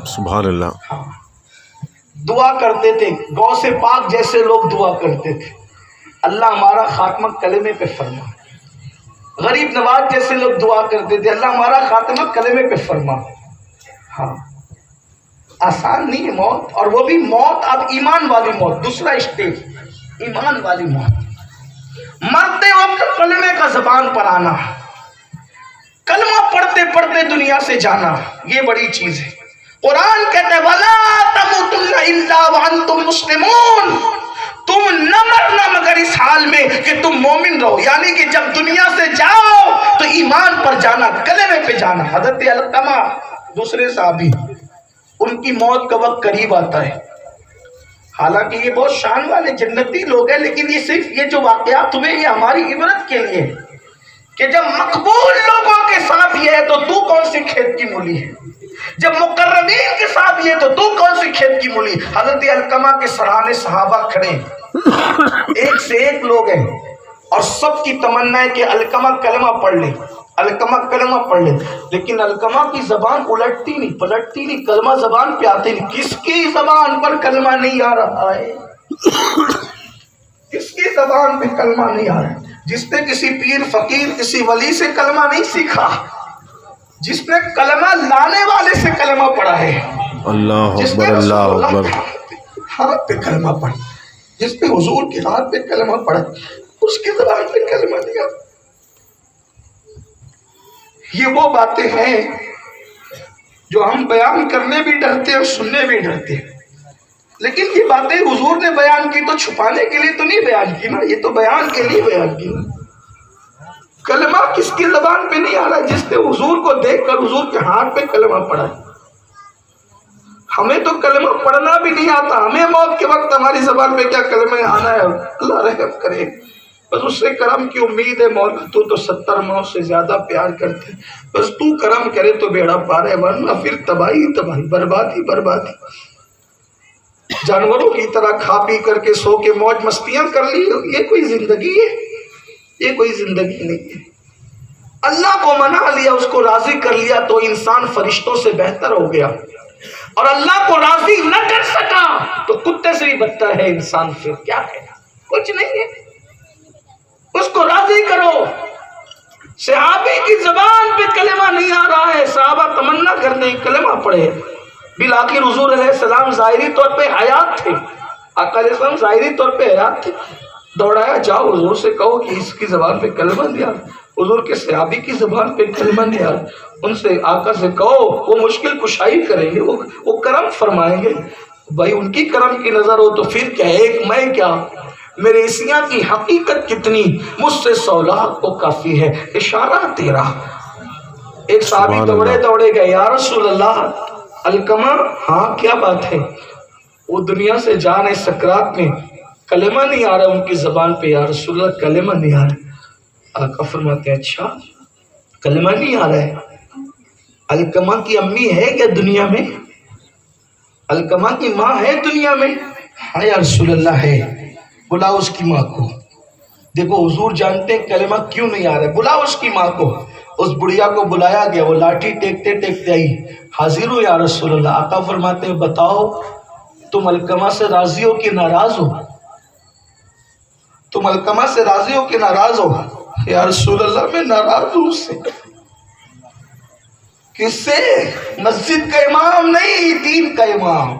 سبحان اللہ.
ہاں، دعا کرتے تھے، غوث پاک جیسے لوگ دعا کرتے تھے اللہ ہمارا خاتمہ کلمے پہ فرما. غریب نواز جیسے لوگ دعا کرتے تھے اللہ ہمارا خاتمہ کلمے پہ فرما. ہاں، آسان نہیں ہے موت، اور وہ بھی موت اب ایمان والی موت. دوسرا اسٹیج ایمان والی موت. مرتے وقت کلمے کا زبان پر آنا، کلمہ پڑھتے پڑھتے دنیا سے جانا، یہ بڑی چیز ہے. قرآن کہتا ہے وَلَا تَمُوتُنَّ إِلَّا وَأَنْتُمْ مُسْلِمُونَ. تم نہ مرنا مگر اس حال میں کہ تم مومن رہو. یعنی کہ جب دنیا سے جاؤ تو ایمان پر جانا، کلمے پہ جانا. حضرت علقمہ دوسرے صحابی، ان کی موت کا وقت قریب آتا ہے. حالانکہ یہ بہت شان والے جنتی لوگ ہیں لیکن یہ صرف یہ جو واقعات ہوئے یہ ہماری عبرت کے لیے کہ جب مقبول لوگوں کے ساتھ یہ ہے تو تو کون سی کھیت کی مولی ہے، جب مقربین کے ساتھ یہ تو تو کون سی کھیت کی مولی. حضرت علقمہ کے سرانے صحابہ کھڑے ہیں، ایک سے ایک لوگ ہیں اور سب کی تمنا ہے کہ علقمہ کلمہ پڑھ لے، علقمہ کلمہ پڑھ لے. لیکن علقمہ کی زبان الٹتی نہیں پلٹتی نہیں، کلمہ زبان پہ آتے نہیں. کس کی زبان پر کلمہ نہیں آ رہا ہے؟ کس کی زبان پہ کلمہ نہیں آ رہا ہے؟ جس نے کسی پیر فقیر کسی ولی سے کلمہ نہیں سیکھا، جس نے کلمہ لانے والے سے کلمہ پڑھا ہے.
اللہ اکبر، اللہ اکبر.
ہاتھ پہ کلمہ پڑھا، جس نے حضور کے ہاتھ پہ کلمہ پڑھا اس کی زبان پہ کلمہ نہیں آتا. یہ وہ باتیں ہیں جو ہم بیان کرنے بھی ڈرتے ہیں اور سننے بھی ڈرتے ہیں. لیکن یہ باتیں حضور نے بیان کی تو چھپانے کے لیے تو نہیں بیان کی نا، یہ تو بیان کے لیے بیان کی نا. کلمہ کس کی زبان پہ نہیں آ رہا؟ جس نے حضور کو دیکھ کر حضور کے ہاتھ پہ کلمہ پڑھا. ہمیں تو کلمہ پڑھنا بھی نہیں آتا، ہمیں موت کے وقت ہماری زبان پہ کیا کلمہ آنا ہے. اللہ رحم کرے. بس اس سے کرم کی امید ہے مولا، تو 70 ماؤں سے زیادہ پیار کرتے، بس تو کرم کرے تو بیڑا پار ہے، ورنہ پھر تباہی تباہی، بربادی بربادی۔ جانوروں کی طرح کھا پی کر کے سو کے موج مستیاں کر لی، یہ کوئی زندگی ہے؟ یہ کوئی زندگی نہیں ہے۔ اللہ کو منا لیا، اس کو راضی کر لیا تو انسان فرشتوں سے بہتر ہو گیا، اور اللہ کو راضی نہ کر سکا تو کتے سے بھی بدتر ہے انسان۔ پھر کیا ہے؟ کچھ نہیں ہے، اس کو راضی کرو۔ صحابی کی زبان پہ کلمہ نہیں آ رہا ہے، صحابہ تمنا کرتے ہیں کلمہ پڑھے، بالآخر حضور علیہ السلام ظاہری طور پہ حیات تھے، آقا علیہ السلام ظاہری طور پہ حیات تھے، دوڑایا جاؤ حضور سے کہو کہ اس کی زبان پہ کلمہ نہیں آ رہا، حضور کے صحابی کی زبان پہ کلمہ نہیں آ رہا، ان سے آقا سے کہو، وہ مشکل کشائی کریں گے، وہ کرم فرمائیں گے۔ بھائی ان کی کرم کی نظر ہو تو پھر کیا، ایک میں کیا، میرے عیسیاں کی حقیقت کتنی، مجھ سے 100 لاکھ کو کافی ہے، اشارہ تیرا۔ ایک صحابی دوڑے دوڑے گئے، یا رسول اللہ، علقمہ، ہاں کیا بات ہے؟ وہ دنیا سے جانے سکرات میں کلمہ نہیں آ رہا ان کی زبان پہ، یا رسول اللہ کلمہ نہیں آ رہا۔ آقا فرماتے ہیں اچھا کلمہ نہیں آ رہا ہے، علقمہ کی امی ہے کیا دنیا میں؟ علقمہ کی ماں ہے دنیا میں؟ ہاں یا رسول اللہ ہے، بلاؤ اس کی ماں کو۔ دیکھو حضور جانتے ہیں کلمہ کیوں نہیں آ رہا ہے، بلاؤ اس کی ماں کو۔ اس بڑھیا کو بلایا گیا، وہ لاٹھی ٹیکتے ٹیکتے آئی، حاضر ہو یا رسول اللہ۔ آقا فرماتے ہیں بتاؤ تم علقمہ سے راضی ہو کہ ناراض ہو؟ تم علقمہ سے راضی ہو کہ ناراض ہو؟ یا رسول اللہ میں ناراض ہوں اس سے۔ کس سے؟ مسجد کا امام نہیں، دین کا امام۔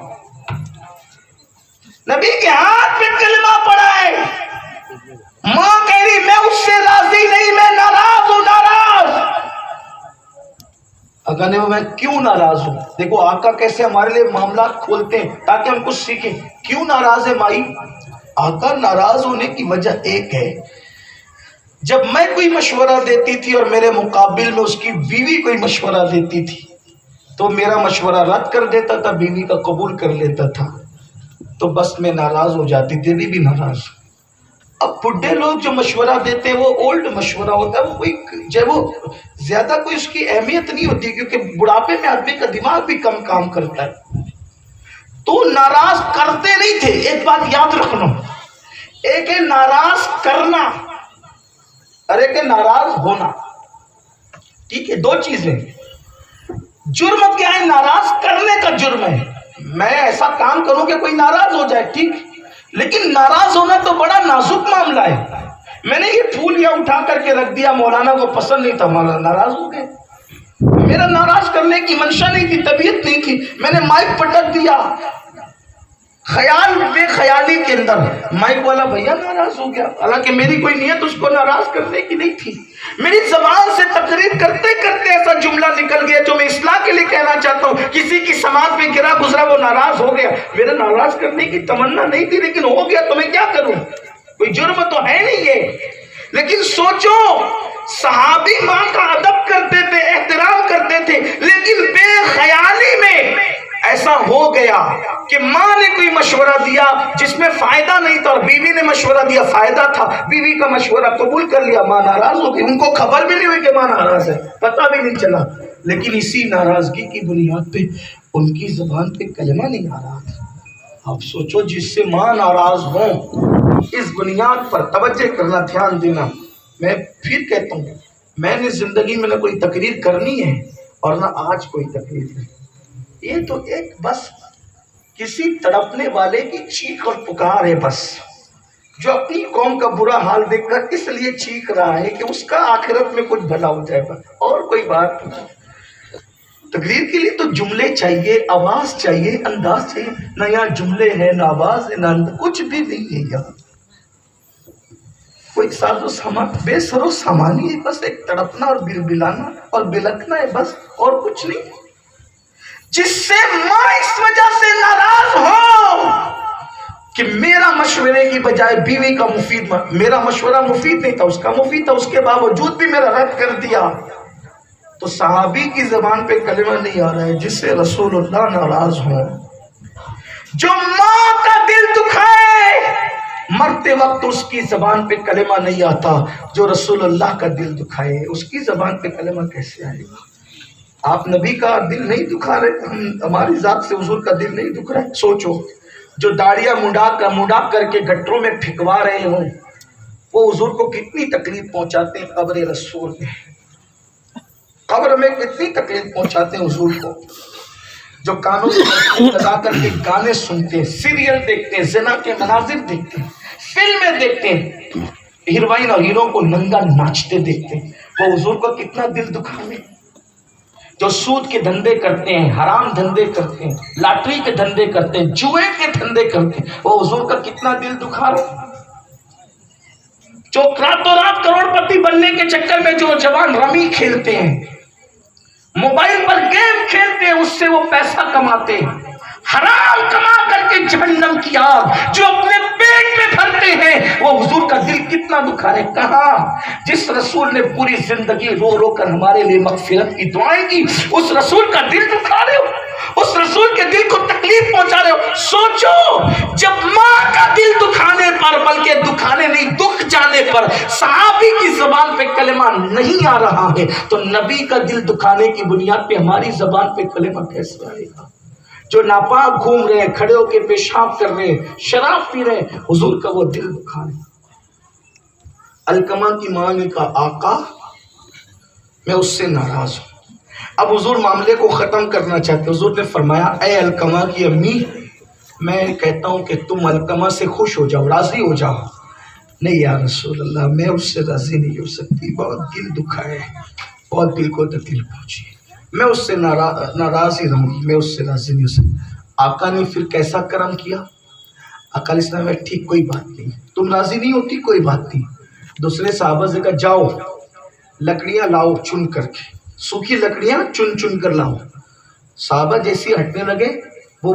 نبی کے ہاتھ میں کلمہ پڑا ہے، ماں کہہ رہی میں اس سے راضی نہیں، میں ناراض ہوں، ناراض۔ آقا نے میں کیوں ناراض ہوں؟ دیکھو آقا کیسے ہمارے لیے معاملات کھولتے ہیں تاکہ ہم کچھ سیکھیں۔ کیوں ناراض ہے مائی؟ آقا ناراض ہونے کی وجہ ایک ہے، جب میں کوئی مشورہ دیتی تھی اور میرے مقابل میں اس کی بیوی کوئی مشورہ دیتی تھی تو میرا مشورہ رد کر دیتا تھا، بیوی کا قبول کر لیتا تھا، تو بس میں ناراض ہو جاتی تھی، بھی ناراض۔ اب بڈھے لوگ جو مشورہ دیتے ہیں وہ اولڈ مشورہ ہوتا ہے، وہ کوئی جب وہ زیادہ کوئی اس کی اہمیت نہیں ہوتی، کیونکہ بڑھاپے میں آدمی کا دماغ بھی کم کام کرتا ہے۔ تو ناراض کرتے نہیں تھے، ایک بات یاد رکھنا، ایک ہے ناراض کرنا اور ایک ہے ناراض ہونا، ٹھیک ہے؟ دو چیزیں۔ جرم کیا ہے؟ ناراض کرنے کا جرم ہے، میں ایسا کام کروں کہ کوئی ناراض ہو جائے، ٹھیک، لیکن ناراض ہونا تو بڑا نازک معاملہ ہے۔ میں نے یہ پھول یا اٹھا کر کے رکھ دیا، مولانا کو پسند نہیں تھا، مولانا ناراض ہو گئے، میرا ناراض کرنے کی منشا نہیں تھی، طبیعت نہیں تھی، میں نے مائک پٹک دیا، خیال بے خیالی کے اندر مائک والا بھیا ناراض ہو گیا، حالانکہ میری کوئی نیت اس کو ناراض کرنے کی نہیں تھی، میری زبان سے تقریر کرتے کرتے ایسا جملہ نکل گیا جو میں اصلاح کے لیے کہنا چاہتا ہوں، کسی کی سماعت میں گرا گزرا وہ ناراض ہو گیا، میرا ناراض کرنے کی تمنا نہیں تھی لیکن ہو گیا، تو میں کیا کروں؟ کوئی جرم تو ہے نہیں یہ۔ لیکن سوچو صحابی ماں کا ادب کرتے تھے، احترام کرتے تھے، لیکن بے خیالی میں ایسا ہو گیا کہ ماں نے کوئی مشورہ دیا جس میں فائدہ نہیں تھا اور بیوی نے مشورہ دیا فائدہ تھا، بیوی کا مشورہ قبول کر لیا، ماں ناراض ہو گئی، ان کو خبر بھی نہیں ہوئی کہ ماں ناراض ہے، پتہ بھی نہیں چلا، لیکن اسی ناراضگی کی بنیاد پہ ان کی زبان پہ کلمہ نہیں آ رہا تھا۔ آپ سوچو جس سے ماں ناراض ہوں، اس بنیاد پر توجہ کرنا، دھیان دینا۔ میں پھر کہتا ہوں، میں نے زندگی میں نہ کوئی تقریر کرنی ہے اور نہ آج کوئی تقریر کرنی، یہ تو ایک بس کسی تڑپنے والے کی چیخ اور پکار ہے، بس جو اپنی قوم کا برا حال دیکھ کر اس لیے چیخ رہا ہے کہ اس کا آخرت میں کچھ بھلا ہو جائے، بس اور کوئی بات نہیں۔ تقریر کے لیے تو جملے چاہیے، آواز چاہیے، انداز چاہیے، نہ یہاں جملے ہیں، نہ آواز ہے، نہ کچھ بھی نہیں ہے یہاں، کوئی ساز و سامان بے سر و سامانی ہے، بس ایک تڑپنا اور بلبلانا اور بلکنا ہے، بس اور کچھ نہیں، جس سے ماں اس وجہ سے ناراض ہو کہ میرا مشورے کی بجائے بیوی کا مفید، میرا مشورہ مفید نہیں تھا، اس کا مفید تھا، اس کے باوجود بھی میرا رد کر دیا، تو صحابی کی زبان پہ کلمہ نہیں آ رہا ہے جس سے رسول اللہ ناراض ہوں۔ جو ماں کا دل دکھائے مرتے وقت اس کی زبان پہ کلمہ نہیں آتا جو رسول اللہ کا دل دکھائے، اس کی زبان پہ کلمہ کیسے آئے گا؟ آپ نبی کا دل نہیں دکھا رہے، ہماری ذات سے حضور کا دل نہیں دکھ رہا ہے۔ سوچو، جو داڑیاں مڈا کر کے گٹروں میں پھینکوا رہے ہوں، وہ حضور کو کتنی تکلیف پہنچاتے ہیں قبر رسول میں، قبر میں کتنی تکلیف پہنچاتے ہیں حضور کو۔ جو کانوں میں لگا کر کے گانے سنتے ہیں، سیریل دیکھتے ہیں، زنا کے مناظر دیکھتے ہیں، فلمیں دیکھتے ہیں، ہیروئن اور ہیرو کو ننگا ناچتے دیکھتے ہیں، وہ حضور کو کتنا دل دکھانے۔ جو سود کے دھندے کرتے ہیں، حرام دھندے کرتے ہیں، لاٹری کے دھندے کرتے ہیں، جوئے کے دھندے کرتے ہیں، وہ حضور کا کتنا دل دکھا رہے۔ جو راتوں رات کروڑ پتی بننے کے چکر میں جو جوان رمی کھیلتے ہیں، موبائل پر گیم کھیلتے ہیں، اس سے وہ پیسہ کماتے ہیں، حرام کما کر کے جہنم کی آگ جو اپنے پیٹ میں بھرتے ہیں، وہ حضور کا دل کتنا دکھا رہے۔ کہاں جس رسول نے پوری زندگی رو رو کر ہمارے لیے مغفرت کی دعائیں کی، اس رسول کا دل دکھا رہے ہو، اس رسول کے دل کو تکلیف پہنچا رہے ہو۔ سوچو، جب ماں کا دل دکھانے پر، بلکہ دکھانے نہیں دکھ جانے پر صحابی کی زبان پہ کلمہ نہیں آ رہا ہے، تو نبی کا دل دکھانے کی بنیاد پہ ہماری زبان پہ کلمہ کیسے آئے گا؟ جو ناپاک گھوم رہے ہیں، کھڑے ہو کے پیشاب کر رہے ہیں، شراب پی رہے ہیں، حضور کا وہ دل دکھانے۔ علقمہ کی ماں نے کہا آقا میں اس سے ناراض ہوں۔ اب حضور معاملے کو ختم کرنا چاہتے، حضور نے فرمایا اے علقمہ کی امی، میں کہتا ہوں کہ تم علقمہ سے خوش ہو جاؤ، راضی ہو جاؤ۔ نہیں یا رسول اللہ، میں اس سے راضی نہیں ہو سکتی، بہت دل دکھا ہے، بہت دل کو تکلیف پہنچی، میں اس سے ناراض ہی رہوں گی، میں اس سے راضی نہیں ہو سکتی۔ آقا نے پھر کیسا کرم کیا؟ آقا علیہ السلام نے ٹھیک کوئی بات نہیں، تم راضی نہیں ہوتی کوئی بات نہیں۔ دوسرے صحابہ سے کہا جاؤ لکڑیاں لاؤ چن کر کے، سوکھی لکڑیاں چن چن کر لاؤ۔ صحابہ جیسی ہٹنے لگے، وہ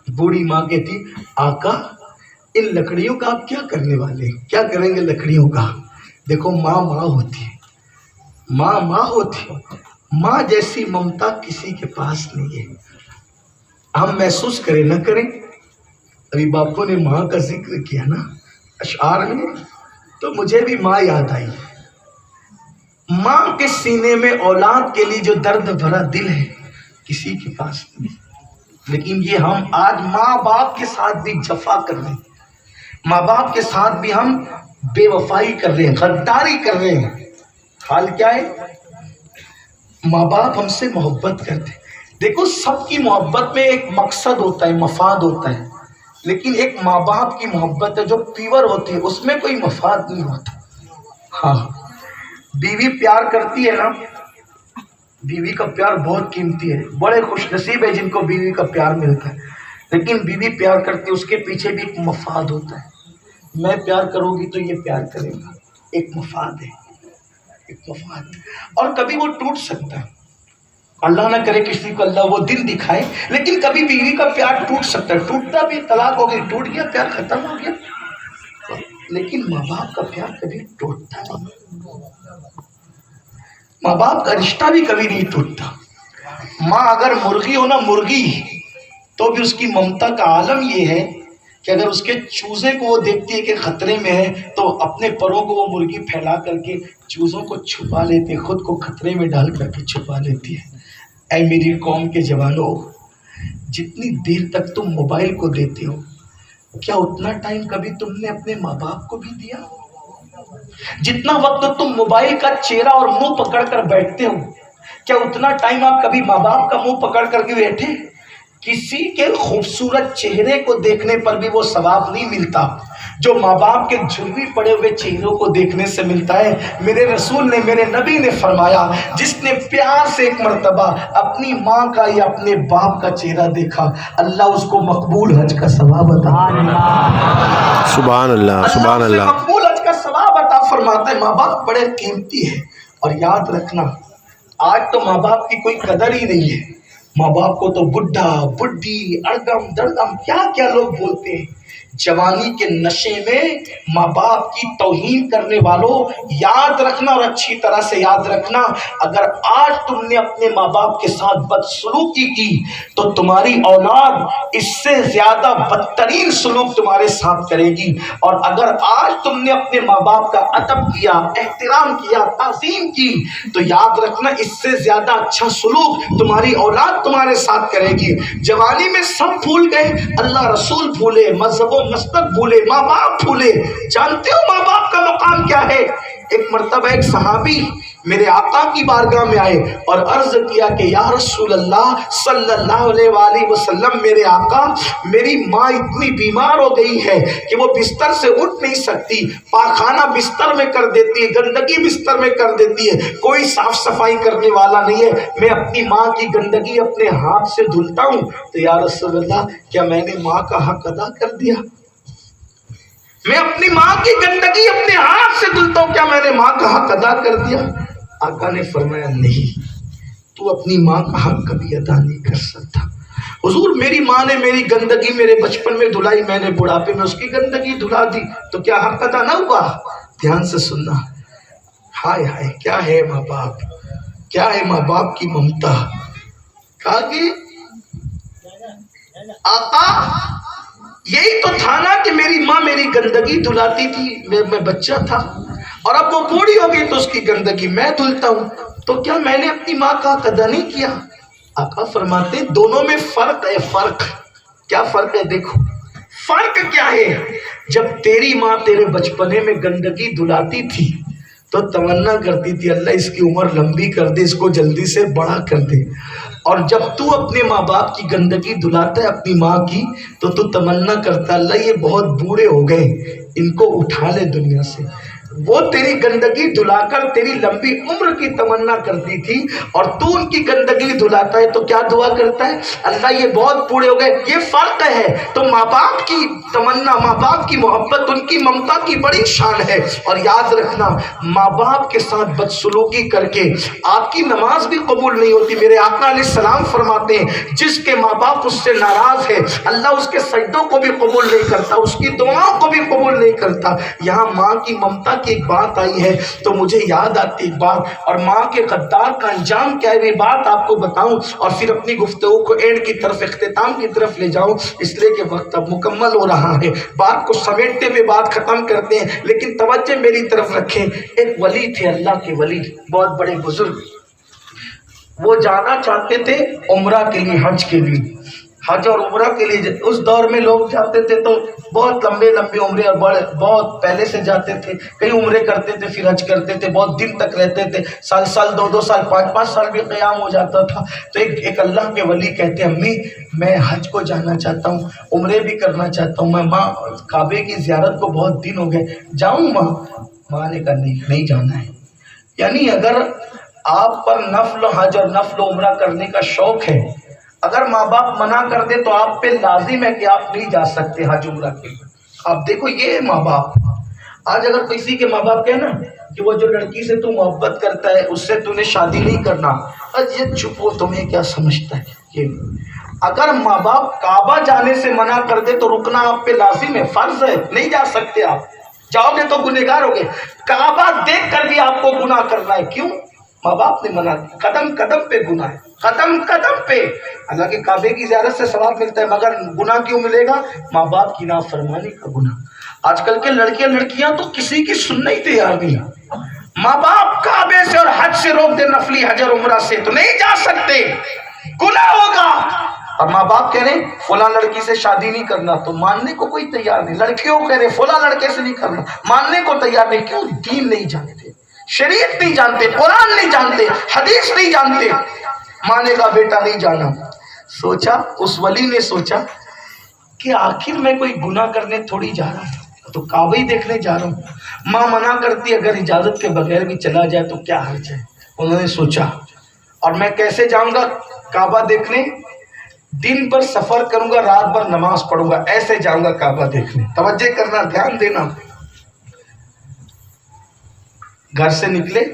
بوڑھی ماں کہتی آقا ان لکڑیوں کا آپ کیا کرنے والے، کیا کریں گے لکڑیوں کا؟ دیکھو ماں ہوتی ہے، ماں ہوتی ہے، ماں جیسی ممتا کسی کے پاس نہیں ہے۔ ہم محسوس کریں نہ کریں، ابھی باپو نے ماں کا ذکر کیا نا اشعار میں، تو مجھے بھی ماں یاد آئی۔ ماں کے سینے میں اولاد کے لیے جو درد بھرا دل ہے کسی کے پاس نہیں، لیکن یہ ہم آج ماں باپ کے ساتھ بھی جفا کر رہے ہیں، ماں باپ کے ساتھ بھی ہم بے وفائی کر رہے ہیں، غداری کر رہے ہیں۔ حال کیا ہے؟ ماں باپ ہم سے محبت کرتے ہیں۔ دیکھو سب کی محبت میں ایک مقصد ہوتا ہے، مفاد ہوتا ہے، لیکن ایک ماں باپ کی محبت ہے جو پیور ہوتی ہے، اس میں کوئی مفاد نہیں ہوتا۔ ہاں بیوی پیار کرتی ہے نا، بیوی کا پیار بہت قیمتی ہے، بڑے خوش نصیب ہے جن کو بیوی کا پیار ملتا ہے، لیکن بیوی پیار کرتی ہے، اس کے پیچھے بھی ایک مفاد ہوتا ہے۔ میں پیار کروں گی تو یہ پیار کرے گا، ایک مفاد ہے، ایک مفاد، اور کبھی وہ ٹوٹ سکتا ہے، اللہ نہ کرے کسی کو اللہ وہ دن دکھائے، لیکن کبھی بیوی کا پیار ٹوٹ سکتا ہے، ٹوٹتا بھی، طلاق ہو گئی، ٹوٹ گیا پیار، ختم ہو گیا، لیکن ماں باپ کا پیار کبھی ٹوٹتا نہیں، ماں باپ کا رشتہ بھی کبھی نہیں ٹوٹتا۔ ماں اگر مرغی ہو نا، مرغی، تو بھی اس کی ممتا کا عالم یہ ہے کہ اگر اس کے چوزے کو وہ دیکھتی ہے کہ خطرے میں ہے تو اپنے پروں کو وہ مرغی پھیلا کر کے چوزوں کو چھپا لیتے، خود کو خطرے میں ڈال کر کے چھپا لیتی ہے۔ اے میری قوم کے جوانوں، جتنی دیر تک تم موبائل کو دیتے ہو، کیا اتنا ٹائم کبھی تم نے اپنے ماں باپ کو بھی دیا؟ جتنا وقت تم موبائل کا چہرہ اور منہ پکڑ کر بیٹھتے ہو، کیا اتنا ٹائم آپ کبھی ماں باپ کا منہ پکڑ کر کے بیٹھے؟ کسی کے خوبصورت چہرے کو دیکھنے پر بھی وہ ثواب نہیں ملتا جو ماں باپ کے جھرری پڑے ہوئے چہروں کو دیکھنے سے ملتا ہے۔ میرے رسول نے، میرے نبی نے فرمایا، جس نے پیار سے ایک مرتبہ اپنی ماں کا یا اپنے باپ کا چہرہ دیکھا، اللہ اس کو مقبول حج کا ثواب عطا فرماتا ہے۔
سبحان اللہ، سبحان
اللہ
اللہ۔
مقبول حج کا ثواب عطا فرماتا ہے۔ ماں باپ بڑے قیمتی ہے، اور یاد رکھنا آج تو ماں باپ کی کوئی قدر ہی نہیں ہے۔ ماں باپ کو تو بڈھا، بڈھی، اڑگم دڑگم کیا کیا لوگ بولتے ہیں۔ جوانی کے نشے میں ماں باپ کی توہین کرنے والوں، یاد رکھنا اور اچھی طرح سے یاد رکھنا، اگر آج تم نے اپنے ماں باپ کے ساتھ بدسلوکی کی تو تمہاری اولاد اس سے زیادہ بدترین سلوک تمہارے ساتھ کرے گی، اور اگر آج تم نے اپنے ماں باپ کا ادب کیا، احترام کیا، تعظیم کی، تو یاد رکھنا اس سے زیادہ اچھا سلوک تمہاری اولاد تمہارے ساتھ کرے گی۔ جوانی میں سب بھول گئے، اللہ رسول بھولے، مذہب و مسلک بھولے، ماں باپ بھولے۔ جانتے ہو ماں باپ کا مقام کیا ہے؟ ایک مرتبہ ایک صحابی میرے آقا کی بارگاہ میں آئے اور عرض کیا کہ یا رسول اللہ صلی اللہ علیہ وآلہ وسلم، میرے آقا، میری ماں اتنی بیمار ہو گئی ہے کہ وہ بستر سے اٹھ نہیں سکتی، پاخانہ بستر میں کر دیتی ہے، گندگی بستر میں کر دیتی ہے، کوئی صاف صفائی کرنے والا نہیں ہے، میں اپنی ماں کی گندگی اپنے ہاتھ سے دھلتا ہوں، تو یا رسول اللہ کیا میں نے ماں کا حق ادا کر دیا؟ میں اپنی ماں کی گندگی اپنے ہاتھ سے دھلتا ہوں، کیا میں نے ماں کا حق ادا کر دیا؟ آقا نے فرمایا نہیں، تو اپنی ماں کا حق کبھی ادا نہیں کر سکتا۔ حضور میری ماں نے میری گندگی میرے بچپن میں دھلائی، میں نے بڑھاپے میں اس کی گندگی دھلا دی، تو کیا حق ادا نہ ہوا؟ دھیان سے سننا، ہائے ہائے کیا ہے ماں باپ، کیا ہے ماں باپ کی ممتا۔ کہا کہ آقا یہی تو تھا نا کہ میری ماں میری گندگی دھلاتی تھی، میں بچہ تھا، اور اب وہ بوڑھی ہو گئی تو اس کی گندگی میں دھلتا ہوں، تو کیا میں نے اپنی ماں کا حق ادا نہیں کیا؟ آقا فرماتے ہیں دونوں میں فرق ہے۔ فرق کیا فرق ہے؟ دیکھو فرق کیا ہے۔ جب تیری ماں تیرے بچپنے میں گندگی دھلاتی تھی تو تمنا کرتی تھی اللہ اس کی عمر لمبی کر دے، اس کو جلدی سے بڑا کر دے، اور جب تو اپنے ماں باپ کی گندگی دھلاتا ہے اپنی ماں کی تو تمنا کرتا اللہ یہ بہت بوڑھے ہو گئے، ان کو اٹھا لے دنیا سے۔ وہ تیری گندگی دھلا کر تیری لمبی عمر کی تمنا کرتی تھی، اور تو ان کی گندگی دھلاتا ہے تو کیا دعا کرتا ہے؟ اللہ یہ بہت بوڑھے ہو گئے۔ یہ فرق ہے۔ تو ماں باپ کی تمنا، ماں باپ کی محبت، ان کی ممتا کی بڑی شان ہے، اور یاد رکھنا ماں باپ کے ساتھ بدسلوکی کر کے آپ کی نماز بھی قبول نہیں ہوتی۔ میرے آقا علیہ السلام فرماتے ہیں جس کے ماں باپ اس سے ناراض ہے اللہ اس کے سجدوں کو بھی قبول نہیں کرتا، اس کی دعاؤں کو بھی قبول نہیں کرتا۔ یہاں ماں کی ممتا کی ایک بات آئی ہے تو مجھے یاد آتی ایک بات، اور ماں کے غدار کا انجام کیا ہے یہ بات آپ کو بتاؤں، اور پھر اپنی گفتگو کو اینڈ کی طرف، اختتام کی طرف لے جاؤں، اس لیے کہ وقت اب مکمل ہو رہا ہے۔ بات کو سمیٹتے ہوئے بات ختم کرتے ہیں، لیکن توجہ میری طرف رکھیں۔ ایک ولی تھے، اللہ کے ولی، بہت بڑے بزرگ، وہ جانا چاہتے تھے عمرہ کے لیے، حج کے لیے، حج اور عمرہ کے لیے۔ اس دور میں لوگ جاتے تھے تو بہت لمبے لمبے عمرے، اور بہت پہلے سے جاتے تھے، کئی عمرے کرتے تھے پھر حج کرتے تھے، بہت دن تک رہتے تھے، سال سال، دو سال، پانچ سال بھی قیام ہو جاتا تھا۔ تو ایک اللہ کے ولی کہتے ہیں امی میں حج کو جانا چاہتا ہوں، عمرے بھی کرنا چاہتا ہوں، میں ماں کعبے کی زیارت کو بہت دن ہو گئے، جاؤں ماں؟ ماں نے کہا نہیں جانا ہے۔ یعنی اگر آپ پر نفل حج اور نفل عمرہ کرنے کا شوق ہے، اگر ماں باپ منع کر دے تو آپ پہ لازم ہے کہ آپ نہیں جا سکتے حج عمرہ کے لیے۔ آپ دیکھو یہ ہے ماں باپ۔ آج اگر کسی کے ماں باپ کہنا کہ وہ جو لڑکی سے تو محبت کرتا ہے اس سے تو نے شادی نہیں کرنا، یہ چھپو تمہیں کیا سمجھتا ہے یہ۔ اگر ماں باپ کعبہ جانے سے منع کر دے تو رکنا آپ پہ لازم ہے، فرض ہے، نہیں جا سکتے آپ، جاؤ گے تو گنہگار ہوگے۔ کعبہ دیکھ کر بھی آپ کو گناہ کرنا ہے، کیوں؟ ماں باپ نے منع کیا، قدم قدم پہ گناہ ہے، قدم قدم پہ۔ حالانکہ کعبے کی زیارت سے ثواب ملتا ہے، مگر گناہ کیوں ملے گا؟ ماں باپ کی نافرمانی کا گناہ۔ آج کل کے لڑکیاں تو کسی کی سننے ہی تیار نہیں۔ ماں باپ کعبے سے اور حج سے روک دے، نفلی حج اور عمرہ سے تو نہیں جا سکتے، گناہ ہوگا۔ اور ماں باپ کہہ رہے فلاں لڑکی سے شادی نہیں کرنا تو ماننے کو کوئی تیار نہیں، لڑکیوں کہہ رہے فلاں لڑکے سے نہیں کرنا، ماننے کو تیار نہیں۔ کیوں؟ دین نہیں جانتے، شریعت نہیں جانتے، قرآن نہیں جانتے، حدیث نہیں جانتے، مانے کا بیٹا نہیں جانا۔ سوچا، اس ولی نے سوچا کہ آخر میں کوئی گناہ کرنے تھوڑی جا رہا ہوں، تو کعبہ ہی دیکھنے جا رہا ہوں، ماں منع کرتی اگر اجازت کے بغیر بھی چلا جائے تو کیا حرج ہے۔ انہوں نے سوچا اور میں کیسے جاؤں گا کعبہ دیکھنے؟ دن بھر سفر کروں گا، رات بھر نماز پڑھوں گا، ایسے جاؤں گا کعبہ دیکھنے۔ توجہ کرنا، دھیان دینا۔ گھر سے نکلے،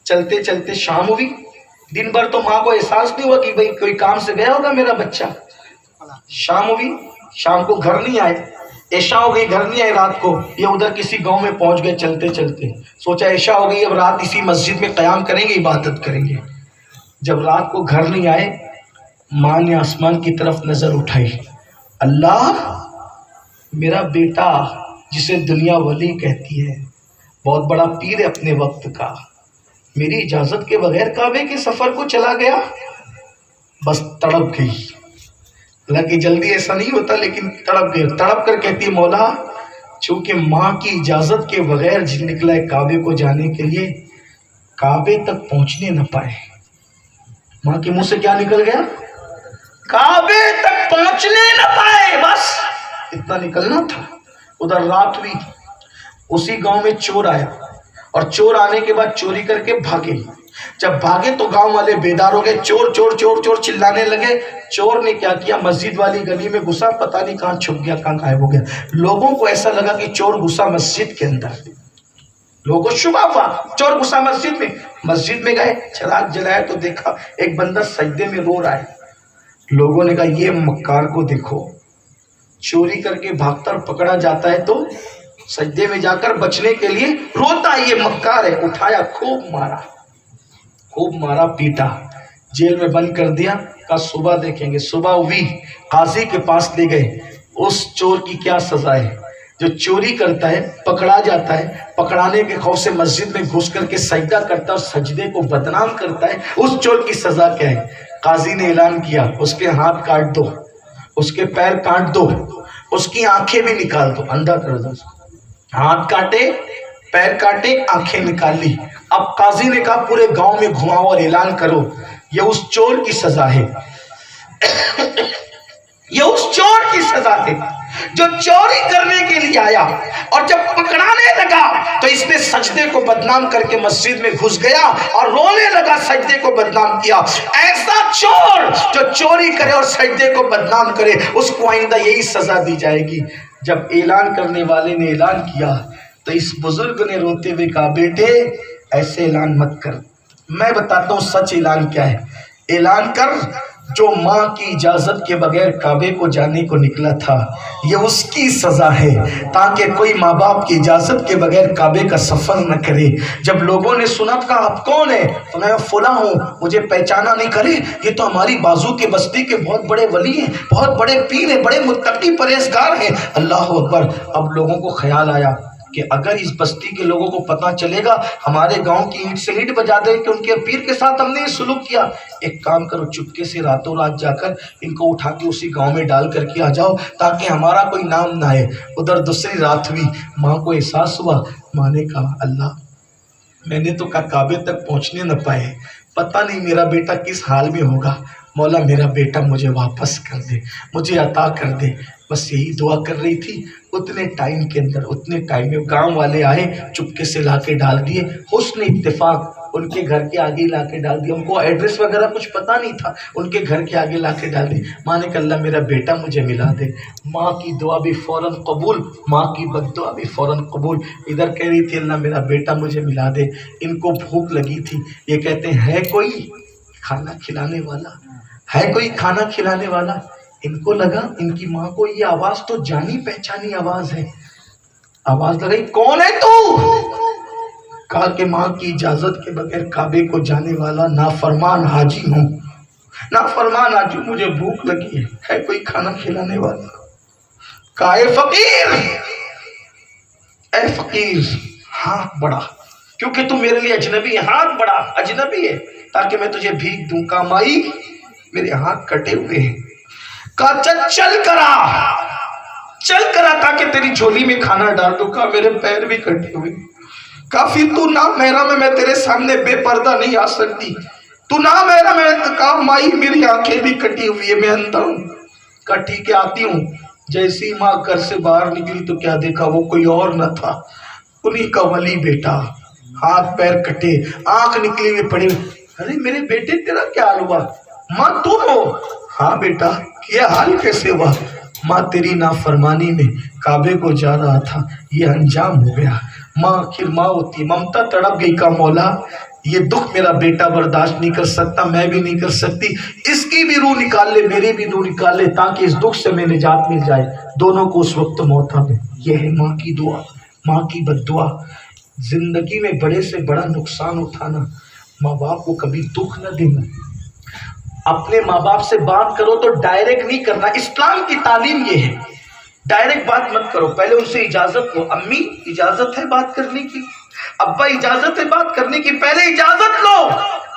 چلتے چلتے شام ہوئی، دن بھر تو ماں کو احساس نہیں ہوا کہ بھئی کوئی کام سے گیا ہوگا میرا بچہ۔ شام ہوئی، شام کو گھر نہیں آئے، عشاء ہو گئی گھر نہیں آئے رات کو، یہ ادھر کسی گاؤں میں پہنچ گئے چلتے چلتے، سوچا عشاء ہو گئی اب رات اسی مسجد میں قیام کریں گے، عبادت کریں گے۔ جب رات کو گھر نہیں آئے، ماں نے آسمان کی طرف نظر اٹھائی، اللہ میرا بیٹا جسے دنیا ولی کہتی ہے، بہت بڑا پیر ہے اپنے وقت کا، میری اجازت کے بغیر کعبے کے سفر کو چلا گیا۔ بس تڑپ گئی، حالانکہ جلدی ایسا نہیں ہوتا لیکن تڑپ گئی، تڑپ کر کہتی ہے مولا چونکہ ماں کی اجازت کے بغیر نکلا ہے کعبے کو جانے کے لیے، کعبے تک پہنچنے نہ پائے۔ ماں کے منہ سے کیا نکل گیا؟ کعبے تک پہنچنے نہ پائے، بس اتنا نکلنا تھا۔ ادھر رات ہوئی، اسی گاؤں میں چور آیا، اور چور آنے کے بعد چوری کر کے بھاگے۔ جب بھاگے تو گاؤں والے بیدار ہو گئے، چور چور چور چور چلانے لگے۔ چور نے کیا کیا؟ مسجد والی گلی میں گھسا، پتہ نہیں کہاں چھپ گیا، کہاں غائب ہو گیا۔ لوگوں کو ایسا لگا کہ چور گھسا مسجد کے اندر، لوگوں کو شبہ ہوا چور گھسا مسجد میں۔ مسجد میں گئے، چراغ جلایا تو دیکھا ایک بندہ سجدے میں رو رہا ہے۔ لوگوں نے کہا یہ مکار کو دیکھو، چوری کر کے بھاگتا اور پکڑا جاتا ہے تو سجدے میں جا کر بچنے کے لیے روتا ہے، یہ مکار ہے۔ اٹھایا، خوب مارا پیٹا، جیل میں بند کر دیا، کہا صبح دیکھیں گے۔ صبح ہوئی، قاضی کے پاس لے گئے، اس چور کی کیا سزا ہے؟ جو چوری کرتا ہے پکڑا جاتا ہے، پکڑانے کے خوف سے مسجد میں گھس کر کے سجدہ کرتا ہے اور سجدے کو بدنام کرتا ہے، اس چور کی سزا کیا ہے؟ قاضی نے اعلان کیا اس کے ہاتھ کاٹ دو، اس کے پیر کاٹ دو، اس کی آنکھیں بھی نکال دو، اندھا کر دو۔ ہاتھ کاٹے، پیر کاٹے، آنکھیں نکال لی۔ اب قاضی نے کہا پورے گاؤں میں گھماؤ اور اعلان کرو یہ اس چور کی سزا ہے، یہ اس چور کی سزا ہے جو چوری کرنے کے لیے آیا اور جب پکڑانے لگا تو اس نے سجدے کو بدنام کر کے مسجد میں گھس گیا اور رونے لگا، سجدے کو بدنام کیا۔ ایسا چور جو چوری کرے اور سجدے کو بدنام کرے اس کو آئندہ یہی سزا دی جائے گی۔ جب اعلان کرنے والے نے اعلان کیا تو اس بزرگ نے روتے ہوئے کہا بیٹے ایسے اعلان مت کر، میں بتاتا ہوں سچ اعلان کیا ہے۔ اعلان کر جو ماں کی اجازت کے بغیر کعبے کو جانے کو نکلا تھا یہ اس کی سزا ہے، تاکہ کوئی ماں باپ کی اجازت کے بغیر کعبے کا سفر نہ کرے۔ جب لوگوں نے سنا کہا آپ کون ہیں؟ تو میں فلاں ہوں، مجھے پہچانا نہیں، کرے یہ تو ہماری بازو کے بستی کے بہت بڑے ولی ہیں، بہت بڑے پیر ہیں، بڑے متقی پرہیزگار ہیں۔ اللہ اکبر۔ اب لوگوں کو خیال آیا کہ اگر اس بستی کے لوگوں کو پتہ چلے گا ہمارے گاؤں کی اینٹ سے اینٹ بجا دے کہ ان کے پیر کے ساتھ ہم نے یہ سلوک کیا۔ ایک کام کرو، چپکے سے راتوں رات جا کر ان کو اٹھا کے اسی گاؤں میں ڈال کر کے آ جاؤ تاکہ ہمارا کوئی نام نہ ہے۔ ادھر دوسری رات ہوئی، ماں کو احساس ہوا، ماں نے کہا اللہ میں نے تو کہا کعبے تک پہنچنے نہ پائے، پتہ نہیں میرا بیٹا کس حال میں ہوگا، مولا میرا بیٹا مجھے واپس کر دے، مجھے عطا کر دے۔ بس یہی دعا کر رہی تھی، اتنے ٹائم کے اندر، اتنے ٹائم میں گاؤں والے آئے، چپکے سے لا کے ڈال دیے، حسن اتفاق ان کے گھر کے آگے لا کے ڈال دیا، ان کو ایڈریس وغیرہ کچھ پتہ نہیں تھا، ان کے گھر کے آگے لا کے ڈال دی۔ ماں نے کہا اللہ میرا بیٹا مجھے ملا دے۔ ماں کی دعا بھی فوراً قبول، ماں کی بد دعا بھی فوراً قبول۔ ادھر کہہ رہی تھی اللہ میرا بیٹا مجھے ملا دے۔ ان کو بھوک لگی تھی، یہ کہتے ہیں ہے کوئی کھانا کھلانے والا، ہے کوئی کھانا کھلانے والا؟ ان کو لگا ان کی ماں کو یہ آواز تو جانی پہچانی آواز ہے، آواز لگائی کون ہے تو؟ کہا کہ ماں کی اجازت کے بغیر کعبے کو جانے والا نافرمان حاجی ہوں، نافرمان حاجی، مجھے بھوک لگی ہے کوئی کھانا کھلانے والا؟ کہا اے فقیر، اے فقیر ہاتھ بڑھا، کیونکہ تم میرے لیے اجنبی ہے، ہاتھ بڑھا، اجنبی ہے تاکہ میں تجھے بھیک دوں۔ کہا مائی میرے ہاتھ کٹے ہوئے ہیں۔ کہا چل کرا تاکہ تیری جھولی میں کھانا ڈال دوں۔ کہا میرے پیر بھی کٹے ہوئے۔ کافی تو نہ محرم ہے، میں تیرے سامنے بے پردہ نہیں آ سکتی، تو نہ محرم ہے۔ کہا مائی میری آنکھیں بھی کٹی ہوئی ہے، میں اندھا ہوں۔ کہا ٹھیک ہے آتی ہوں۔ جیسی ماں گھر سے باہر نکلی تو کیا دیکھا، وہ کوئی اور نہ تھا، انہی کا ولی بیٹا، ہاتھ پیر کٹے، آنکھ نکلی ہوئی پڑی۔ ارے میرے بیٹے تیرا کیا حال ہوا؟ ماں تم ہو؟ ہاں بیٹا۔ یہ حال کیسے ہوا؟ ماں تیری نافرمانی میں کعبے کو جا رہا تھا، یہ انجام ہو گیا۔ ماں آخر ماں ہوتی، ممتا تڑپ گئی، کا مولا یہ دکھ میرا بیٹا برداشت نہیں کر سکتا، میں بھی نہیں کر سکتی، اس کی بھی روح نکال لے، میری بھی روح نکال لے، تاکہ اس دکھ سے میں نجات مل جائے، دونوں کو اس وقت موت آ گئی۔ یہ ہے ماں کی دعا، ماں کی بد دعا۔ زندگی میں بڑے سے بڑا نقصان اٹھانا، ماں باپ کو کبھی دکھ نہ دینا۔ اپنے ماں باپ سے بات کرو تو ڈائریکٹ نہیں کرنا، اسلام کی تعلیم یہ ہے، ڈائریکٹ بات مت کرو، پہلے ان سے اجازت لو، امی اجازت ہے بات کرنے کی، ابا اجازت ہے بات کرنے کی، پہلے اجازت لو،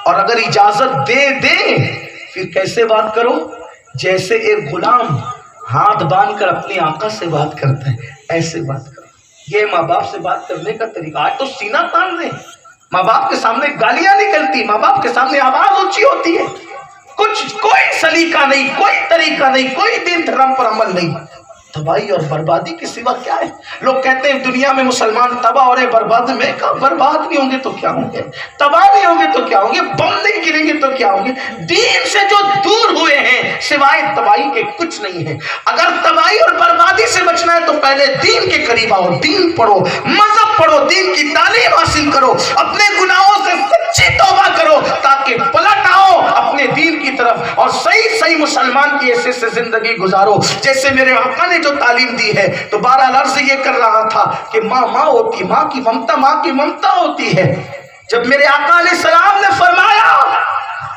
اور اگر اجازت دے دیں پھر کیسے بات کرو؟ جیسے ایک غلام ہاتھ باندھ کر اپنے آقا سے بات کرتا ہے، ایسے بات کرو۔ یہ ماں باپ سے بات کرنے کا طریقہ۔ آج تو سینہ تان دیں، ماں باپ کے سامنے گالیاں نکلتی، ماں باپ کے سامنے آواز اونچی ہوتی ہے، کوئی سلیقہ نہیں، کوئی طریقہ نہیں، کوئی دین دھرم پر عمل نہیں۔ تباہی اور بربادی کے سوا کیا ہے؟ لوگ کہتے ہیں دنیا میں مسلمان تباہ ہو رہے، برباد، میں کہا برباد نہیں ہوں گے تو کیا ہوں گے، تباہ نہیں ہوں گے تو کیا ہوں گے، بم نہیں گریں گے تو کیا ہوں گے؟ دین سے جو دور ہوئے ہیں سوائے تباہی کے کچھ نہیں ہے۔ اگر تباہی اور بربادی سے بچنا ہے تو پہلے دین کے قریب آؤ، دین پڑھو، مذہب پڑھو، دین کی تعلیم حاصل کرو، اپنے گناہوں سے سچی توبہ کرو، تاکہ پلٹ آؤ اپنے دین کی طرف اور صحیح مسلمان کی ایسے سے زندگی گزارو جیسے میرے آقا نے جو تعلیم دی ہے۔ تو بہرحال عرض یہ کر رہا تھا کہ ماں ہوتی، ماں کی ممتا ہوتی ہے۔ جب میرے آقا علیہ السلام نے فرمایا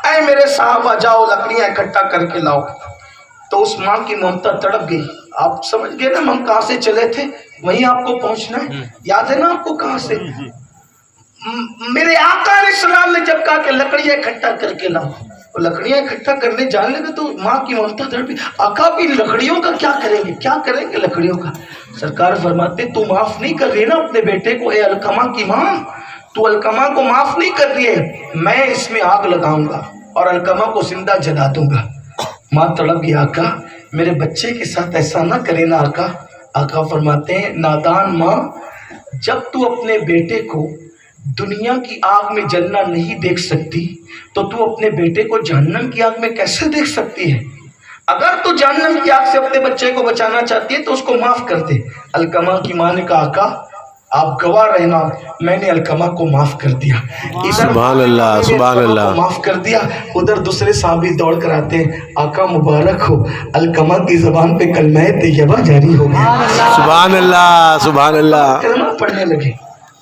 اے میرے صحابہ جاؤ لکڑیاں اکٹھا کر کے لاؤ، تو اس ماں کی ممتا تڑپ گئی۔ آپ سمجھ گئے نا ہم کہاں سے چلے تھے، وہیں آپ کو پہنچنا ہے، یاد ہے نا آپ کو کہاں سے؟ میرے آقا علیہ السلام نے جب کہا کہ لکڑیاں اکٹھا کر کے لاؤ، لکڑیاں اکٹھا کرنے جانے لگے تو ماں کی ممتا تڑپی۔ آقا بھی لکڑیوں کا کیا کریں گے لکڑیوں کا؟ سرکار فرماتے تو معاف نہیں کر رہی نا اپنے بیٹے کو، اے علقمہ کی ماں، تو علقمہ کو معاف نہیں کر رہی ہے، میں اس میں آگ لگاؤں گا اور علقمہ کو زندہ جلا دوں گا۔ ماں تڑپ گئی، آقا میرے بچے کے ساتھ ایسا نہ کرے نا آقا۔ آقا فرماتے ہیں نادان ماں، جب تو اپنے بیٹے کو دنیا کی آگ میں جلنا نہیں دیکھ سکتی تو اپنے بیٹے کو جہنم کی آگ میں کیسے دیکھ سکتی ہے؟ اگر تو جہنم کی آگ سے اپنے بچے کو بچانا چاہتی ہے تو اس کو معاف کر دے۔ علقمہ کی ماں نے کہا آقا آپ گواہ رہنا، میں نے علقمہ کو معاف کر دیا۔
سبحان اللہ، سبحان اللہ،
معاف کر دیا۔ ادھر دوسرے صحابی دوڑ کر آتے ہیں، آقا مبارک ہو، علقمہ کی زبان پہ کلمہ طیبہ جاری ہو گیا۔
سبحان اللہ، سبحان اللہ،
کلمہ پڑھنے لگے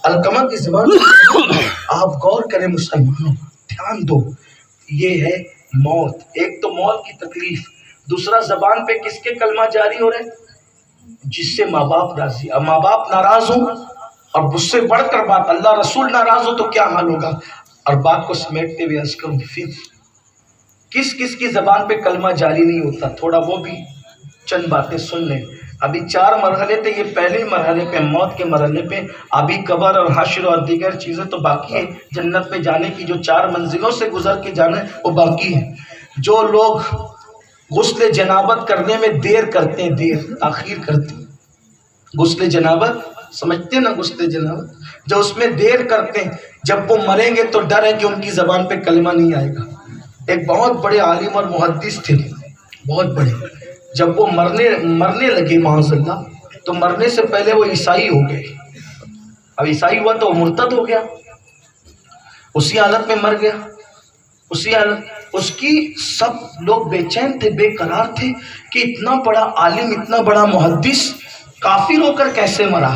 علقمہ کی زبان پہ۔ آپ غور کریں مسلمانوں، دھیان دو، یہ ہے موت۔ ایک تو موت کی تکلیف، دوسرا زبان پہ کس کے کلمہ جاری ہو رہے؟ جس سے ماں باپ راضی۔ اب ماں باپ ناراض ہوں اور اس سے بڑھ کر بات اللہ رسول ناراض ہو تو کیا حال ہوگا؟ اور بات کو سمیٹتے ہوئے عرض کروں پھر کس کس کی زبان پہ کلمہ جاری نہیں ہوتا؟ تھوڑا وہ بھی چند باتیں سن لیں۔ ابھی 4 مرحلے تھے، یہ پہلے مرحلے پہ موت کے مرحلے پہ، ابھی قبر اور حشر اور دیگر چیزیں تو باقی ہیں۔ جنت میں جانے کی جو 4 منزلوں سے گزر کے جانا ہے وہ باقی ہے۔ جو لوگ غسل جنابت کرنے میں دیر کرتے ہیں، تاخیر کرتے ہیں، غسل جنابت سمجھتے ہیں نا، غسل جنابت جو اس میں دیر کرتے ہیں، جب وہ مریں گے تو ڈر ہے کہ ان کی زبان پہ کلمہ نہیں آئے گا۔ ایک بہت بڑے عالم اور محدث تھے، بہت بڑے، جب وہ مرنے لگے معاذ اللہ، تو مرنے سے پہلے وہ عیسائی ہو گئے۔ اب عیسائی ہوا تو وہ مرتد ہو گیا، اسی حالت میں مر گیا، اسی حالت۔ اس کی سب لوگ بے چین تھے، بے قرار تھے کہ اتنا بڑا عالم، اتنا بڑا محدث کافر ہو کر کیسے مرا؟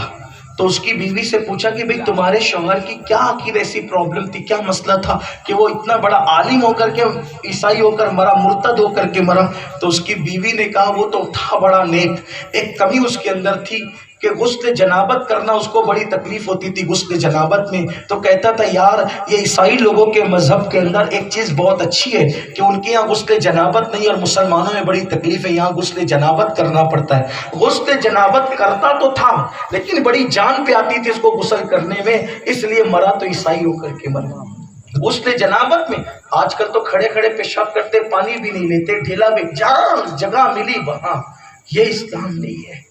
تو اس کی بیوی سے پوچھا کہ بھئی تمہارے شوہر کی کیا آخر ایسی پرابلم تھی، کیا مسئلہ تھا کہ وہ اتنا بڑا عالم ہو کر کے عیسائی ہو کر مرا، مرتد ہو کر کے مرا؟ تو اس کی بیوی نے کہا وہ تو تھا بڑا نیک، ایک کمی اس کے اندر تھی کہ غسل جنابت کرنا اس کو بڑی تکلیف ہوتی تھی غسل جنابت میں۔ تو کہتا تھا یار یہ عیسائی لوگوں کے مذہب کے اندر ایک چیز بہت اچھی ہے کہ ان کے یہاں غسل جنابت نہیں، اور مسلمانوں میں بڑی تکلیف ہے، یہاں غسل جنابت کرنا پڑتا ہے۔ غسل جنابت کرتا تو تھا لیکن بڑی جان پہ آتی تھی اس کو غسل کرنے میں، اس لیے مرا تو عیسائی ہو کر کے مرا۔ غسل جنابت میں آج کل تو کھڑے کھڑے پیشاب کرتے، پانی بھی نہیں لیتے، ڈھیلا بھی جہاں جگہ ملی وہاں، یہ اسلام نہیں ہے۔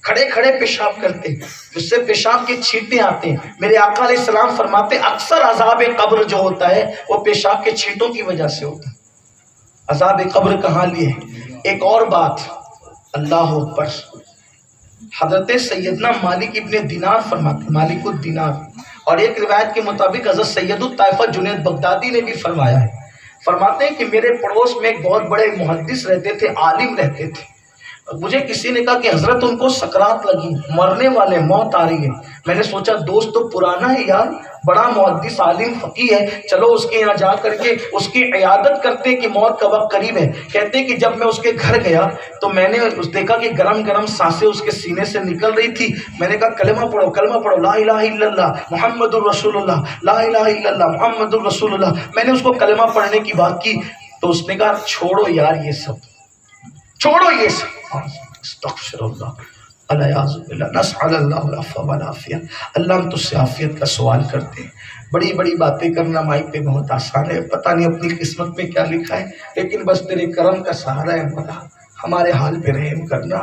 کھڑے کھڑے پیشاب کرتے، اس سے پیشاب کے چھینٹے آتے ہیں۔ میرے آقا علیہ السلام فرماتے اکثر عذاب قبر جو ہوتا ہے وہ پیشاب کے چھینٹوں کی وجہ سے ہوتا ہے۔ عذاب قبر کہاں لیے؟ ایک اور بات، اللہ اکبر، حضرت سیدنا مالک ابن دینار فرماتے، مالک الدینار اور ایک روایت کے مطابق حضرت سید الطائفہ جنید بغدادی نے بھی فرمایا ہے، فرماتے ہیں کہ میرے پڑوس میں ایک بہت بڑے محدث رہتے تھے، عالم رہتے تھے۔ مجھے کسی نے کہا کہ حضرت ان کو سکرات لگی، مرنے والے، موت آ رہی ہے۔ میں نے سوچا دوست تو پرانا ہے یار، بڑا محدث عالم فقیہ ہے، چلو اس کے یہاں جا کر کے اس کی عیادت کرتے کہ موت کا وقت قریب ہے۔ کہتے کہ جب میں اس کے گھر گیا تو میں نے دیکھا کہ گرم گرم سانسیں اس کے سینے سے نکل رہی تھی۔ میں نے کہا کلمہ پڑھو، کلمہ پڑھو، لا الہ الا اللہ محمد الرسول اللہ، لا الہ الا اللہ محمد الرسول اللہ۔ میں نے اس کو کلمہ پڑھنے کی بات کی تو اس نے کہا چھوڑو یار یہ سب، چھوڑو یہ سب، استغفر اللہ، الیاذ باللہ، نسأل اللہ العفو والعافیہ۔ اللہ ہم تجھ سے عافیت کا سوال کرتے ہیں۔ بڑی بڑی باتیں کرنا مائک پہ بہت آسان ہے، پتہ نہیں اپنی قسمت میں کیا لکھا ہے، لیکن بس تیرے کرم کا سہارا ہے مولا، ہمارے حال پہ رحم کرنا۔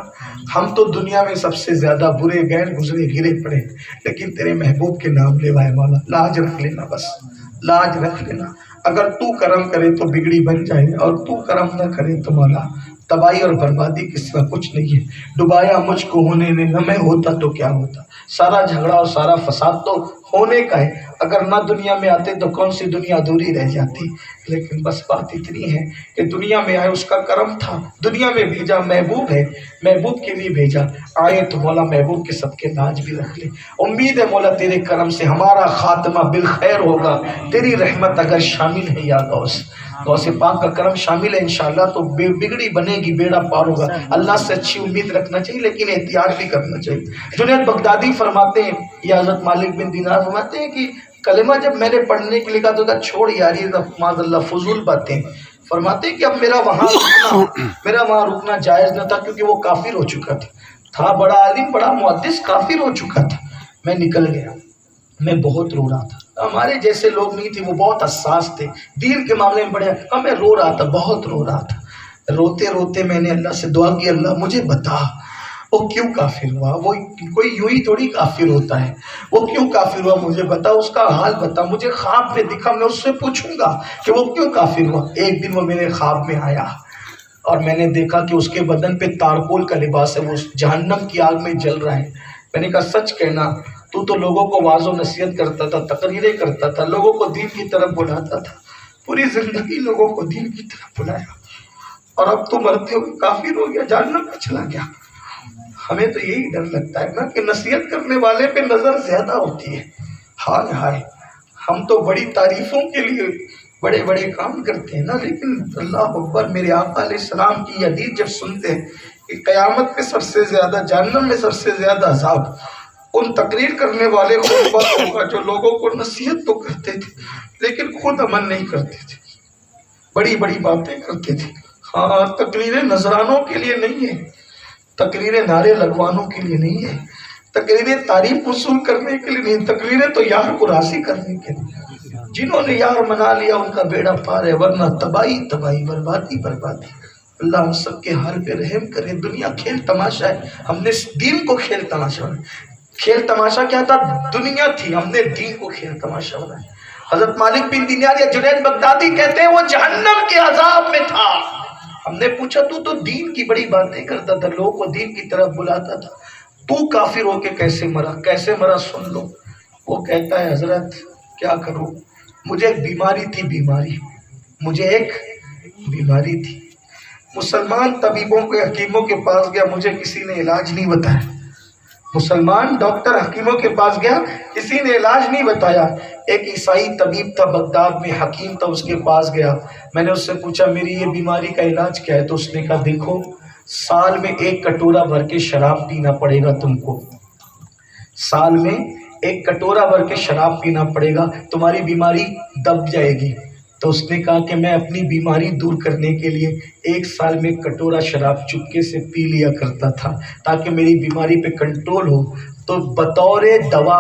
ہم تو دنیا میں سب سے زیادہ برے، غیر گزرے، گرے پڑے، لیکن تیرے محبوب کے نام لیوائے مولا، لاج رکھ لینا، بس لاج رکھ لینا۔ اگر تو کرم کرے تو بگڑی بن جائے، اور تو کرم نہ کرے تو مولا تباہی اور بربادی کے سوا کچھ نہیں ہے۔ ڈبایا مجھ کو ہونے نے، نہ میں ہوتا تو کیا ہوتا۔ سارا جھگڑا اور سارا فساد تو ہونے کا ہے، اگر نہ دنیا میں آتے تو کون سی دنیا ادھوری رہ جاتی۔ لیکن بس بات اتنی ہے کہ دنیا میں آئے اس کا کرم تھا، دنیا میں بھیجا محبوب ہے، محبوب کے لیے بھیجا، آئے تو مولا محبوب کے صدقے لاج بھی رکھ لے۔ امید ہے مولا تیرے کرم سے ہمارا خاتمہ بالخیر ہوگا، تیری رحمت اگر شامل ہے یا غوث، غوث پاک کا کرم شامل ہے انشاءاللہ تو بگڑی بنے گی، بیڑا پار ہوگا۔ اللہ سے اچھی امید رکھنا چاہیے لیکن احتیاط بھی کرنا چاہیے۔ جنید بغدادی فرماتے ہیں، یا حضرت مالک بن دینار فرماتے ہیں کہ کلمہ جب میں نے پڑھنے کے لیے کہا تو کہا چھوڑ یار یہ معاذ اللہ فضول باتیں۔ فرماتے ہیں کہ اب میرا وہاں رکنا جائز نہ تھا، کیونکہ وہ کافر ہو چکا تھا بڑا عالم، بڑا محدث، کافر ہو چکا تھا۔ میں نکل گیا، میں بہت رو رہا تھا۔ ہمارے جیسے لوگ نہیں تھے، وہ بہت حساس تھے دین کے معاملے میں، بڑے میں رو رہا تھا، بہت رو رہا تھا۔ روتے روتے میں نے اللہ سے دعا کی، اللہ مجھے بتا وہ کیوں کافر ہوا، وہ کوئی یوں ہی تھوڑی کافر ہوتا ہے، وہ کیوں کافر ہوا مجھے بتا، اس کا حال بتا، مجھے خواب میں دکھا، میں اس سے پوچھوں گا کہ وہ کیوں کافر ہوا۔ ایک دن وہ میرے خواب میں آیا اور میں نے دیکھا کہ اس کے بدن پہ تارکول کا لباس ہے، وہ جہنم کی آگ میں جل رہا ہے۔ میں نے کہا سچ کہنا، تو لوگوں کو واعظ و نصیحت کرتا تھا، تقریریں کرتا تھا، لوگوں کو دین کی طرف بلاتا تھا، پوری زندگی لوگوں کو دین کی طرف بلایا، اور اب تو مرتے ہوئے کافر ہو گیا، جہنم میں چلا گیا۔ ہمیں تو یہی ڈر لگتا ہے نا کہ نصیحت کرنے والے پہ نظر زیادہ ہوتی ہے۔ ہائے ہائے، ہم تو بڑی تعریفوں کے لیے بڑے بڑے کام کرتے ہیں نا، لیکن اللہ اکبر، میرے آقا علیہ السلام کی حدیث جب سنتے ہیں کہ قیامت میں سب سے زیادہ، جہنم میں سب سے زیادہ عذاب ان تقریر کرنے والے خطبہ ہوگا جو لوگوں کو نصیحت تو کرتے تھے لیکن خود عمل نہیں کرتے تھے، بڑی بڑی باتیں کرتے تھے۔ ہاں، تقریریں نذرانوں کے لیے نہیں ہے، تقریریں نعرے لگوانوں کے لیے نہیں ہے، تقریریں تعریف وصول کرنے کے لیے نہیں، تقریریں تو یار کو راضی کرنے کے لیے۔ جنہوں نے یار منا لیا ان کا بیڑا پار ہے، ورنہ تباہی تباہی، بربادی بربادی۔ اللہ ہم سب کے حال پہ رحم کرے۔ دنیا کھیل تماشا ہے، ہم نے دین کو کھیل تماشا بنایا۔ کھیل تماشا کیا تھا؟ دنیا تھی، ہم نے دین کو کھیل تماشا بنایا۔ حضرت مالک بن دینار یا جنید بغدادی کہتے ہیں وہ جہنم کے عذاب میں تھا۔ ہم نے پوچھا تو دین کی بڑی باتیں کرتا تھا، لوگوں کو دین کی طرف بلاتا تھا، تو کافر ہو کے کیسے مرا؟ کیسے مرا سن لو۔ وہ کہتا ہے حضرت کیا کروں، مجھے ایک بیماری تھی، مجھے ایک بیماری تھی۔ مسلمان طبیبوں کے، حکیموں کے پاس گیا، مجھے کسی نے علاج نہیں بتایا۔ مسلمان ڈاکٹر حکیموں کے پاس گیا، کسی نے علاج نہیں بتایا۔ ایک عیسائی طبیب تھا بغداد میں، حکیم تھا، اس کے پاس گیا۔ میں نے اس سے پوچھا میری یہ بیماری کا علاج کیا ہے؟ تو اس نے کہا دیکھو، سال میں 1 کٹورا بھر کے شراب پینا پڑے گا تم کو، سال میں 1 کٹورا بھر کے شراب پینا پڑے گا، تمہاری بیماری دب جائے گی۔ تو اس نے کہا کہ میں اپنی بیماری دور کرنے کے لیے 1 سال میں 1 کٹورا شراب چپکے سے پی لیا کرتا تھا تاکہ میری بیماری پہ کنٹرول ہو۔ تو بطور دوا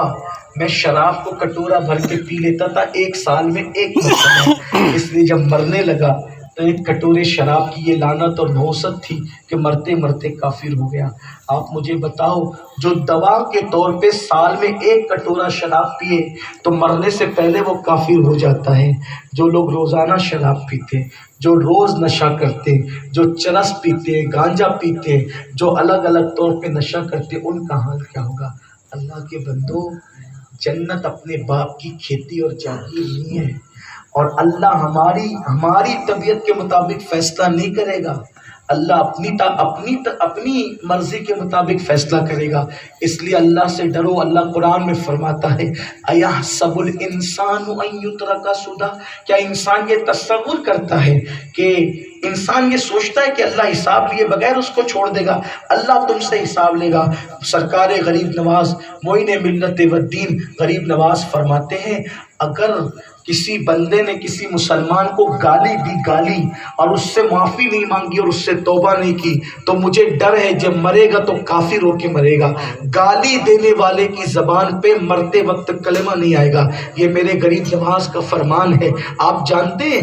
میں شراب کو کٹورا بھر کے پی لیتا تھا 1 سال میں 1 مرتبہ۔ اس لیے جب مرنے لگا تو 1 کٹورے شراب کی یہ لعنت اور نحوست تھی کہ مرتے مرتے کافر ہو گیا۔ آپ مجھے بتاؤ، جو دوا کے طور پہ سال میں 1 کٹورا شراب پیے تو مرنے سے پہلے وہ کافر ہو جاتا ہے۔ جو لوگ روزانہ شراب پیتے، جو روز نشہ کرتے، جو چرس پیتے، گانجا پیتے، جو الگ الگ طور پہ نشہ کرتے، ان کا حال کیا ہوگا؟ اللہ کے بندو، جنت اپنے باپ کی کھیتی اور جاگیر نہیں ہے، اور اللہ ہماری طبیعت کے مطابق فیصلہ نہیں کرے گا، اللہ اپنی مرضی کے مطابق فیصلہ کرے گا۔ اس لیے اللہ سے ڈرو۔ اللہ قرآن میں فرماتا ہے اَيَحْسَبُ الْإِنسَانُ أَن يُتْرَكَ سُدًى، کیا انسان یہ تصور کرتا ہے کہ انسان یہ سوچتا ہے کہ اللہ حساب لیے بغیر اس کو چھوڑ دے گا؟ اللہ تم سے حساب لے گا۔ سرکار غریب نواز معین ملت والدین غریب نواز فرماتے ہیں اگر کسی بندے نے کسی مسلمان کو گالی دی، گالی، اور اس سے معافی نہیں مانگی اور اس سے توبہ نہیں کی، تو مجھے ڈر ہے جب مرے گا تو کافر ہو کے مرے گا۔ گالی دینے والے کی زبان پہ مرتے وقت کلمہ نہیں آئے گا۔ یہ میرے غریب نواز کا فرمان ہے۔ آپ جانتے ہیں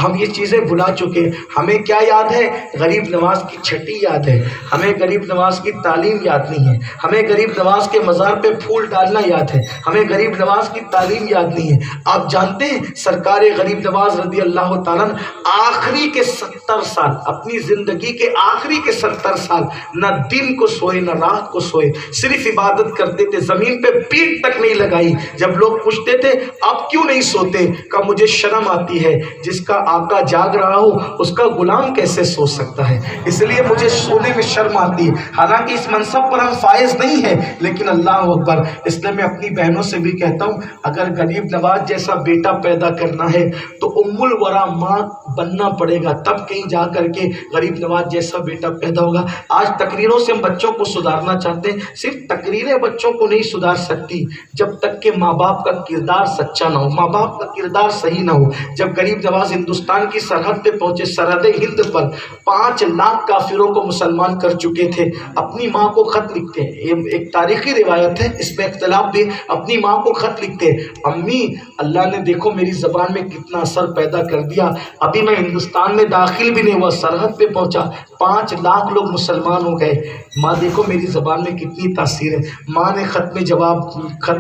ہم یہ چیزیں بھلا چکے، ہمیں کیا یاد ہے؟ غریب نواز کی چھٹی یاد ہے، ہمیں غریب نواز کی تعلیم یاد نہیں ہے، ہمیں غریب نواز کے مزار پہ پھول ڈالنا یاد ہے، ہمیں غریب نواز کی تعلیم یاد نہیں ہے۔ آپ جانتے ہیں سرکار غریب نواز رضی اللہ تعالیٰ آخری کے 70 سال، اپنی زندگی کے آخری کے 70 سال نہ دن کو سوئے نہ رات کو سوئے، صرف عبادت کرتے تھے، زمین پہ پیٹ تک نہیں لگائی۔ جب لوگ پوچھتے تھے آپ کیوں نہیں سوتے، کہا مجھے شرم آتی ہے، جس کا آقا جاگ رہا ہو اس کا غلام کیسے سو سکتا ہے، اس لیے مجھے سونے میں شرم آتی ہے۔ حالانکہ اس منصب پر ہم فائز نہیں ہیں، لیکن اللہ اکبر، اس لیے میں اپنی بہنوں سے بھی کہتا ہوں اگر غریب نواز جیسا بیٹا پیدا کرنا ہے تو ام الورا ماں بننا پڑے گا، تب کہیں جا کر کے غریب نواز جیسا بیٹا پیدا ہوگا۔ آج تقریروں سے ہم بچوں کو سدھارنا چاہتے ہیں، صرف تقریریں بچوں کو نہیں سدھار سکتی جب تک کہ ماں باپ کا کردار سچا نہ ہو، ماں باپ کا کردار صحیح نہ ہو۔ جب غریب نواز ہندوستان کی سرحد پہ پہنچے، سرحد ہند پر 5 لاکھ کافروں کو مسلمان کر چکے تھے، اپنی ماں کو خط لکھتے ہیں، یہ ایک تاریخی روایت ہے، اس میں اختلاف بھی، اپنی ماں کو خط لکھتے ہیں امی اللہ نے دیکھو میری زبان میں کتنا اثر پیدا کر دیا، ابھی میں ہندوستان میں داخل بھی نہیں ہوا، سرحد پہ پہنچا 5 لاکھ لوگ مسلمان ہو گئے، ماں دیکھو میری زبان میں کتنی تاثیر ہے۔ ماں نے خط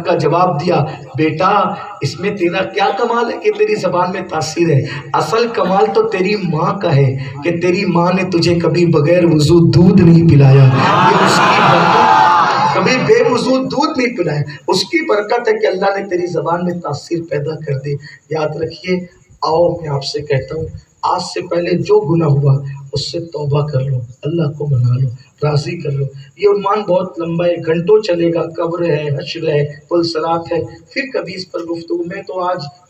کا جواب دیا بیٹا اس میں تیرا کیا کمال ہے کہ تیری زبان میں تاثیر ہے، اصل کمال تو تیری ماں کا ہے کہ تیری ماں نے تجھے کبھی بغیر وضو دودھ نہیں پلایا، یہ اس کی برکت، کبھی بے وضو دودھ نہیں پلایا، اس کی برکت ہے کہ اللہ نے تیری زبان میں تاثیر پیدا کر دی۔ یاد رکھیے، آؤ میں آپ سے کہتا ہوں آج سے پہلے جو گناہ ہوا اس سے توبہ کر لو، اللہ کو منا لو، راضی کر لو۔ یہ عنوان بہت لمبا ہے، گھنٹوں چلے گا، قبر ہے، حشر ہے، پل صراط ہے، پھر کبھی اس پر گفتگو۔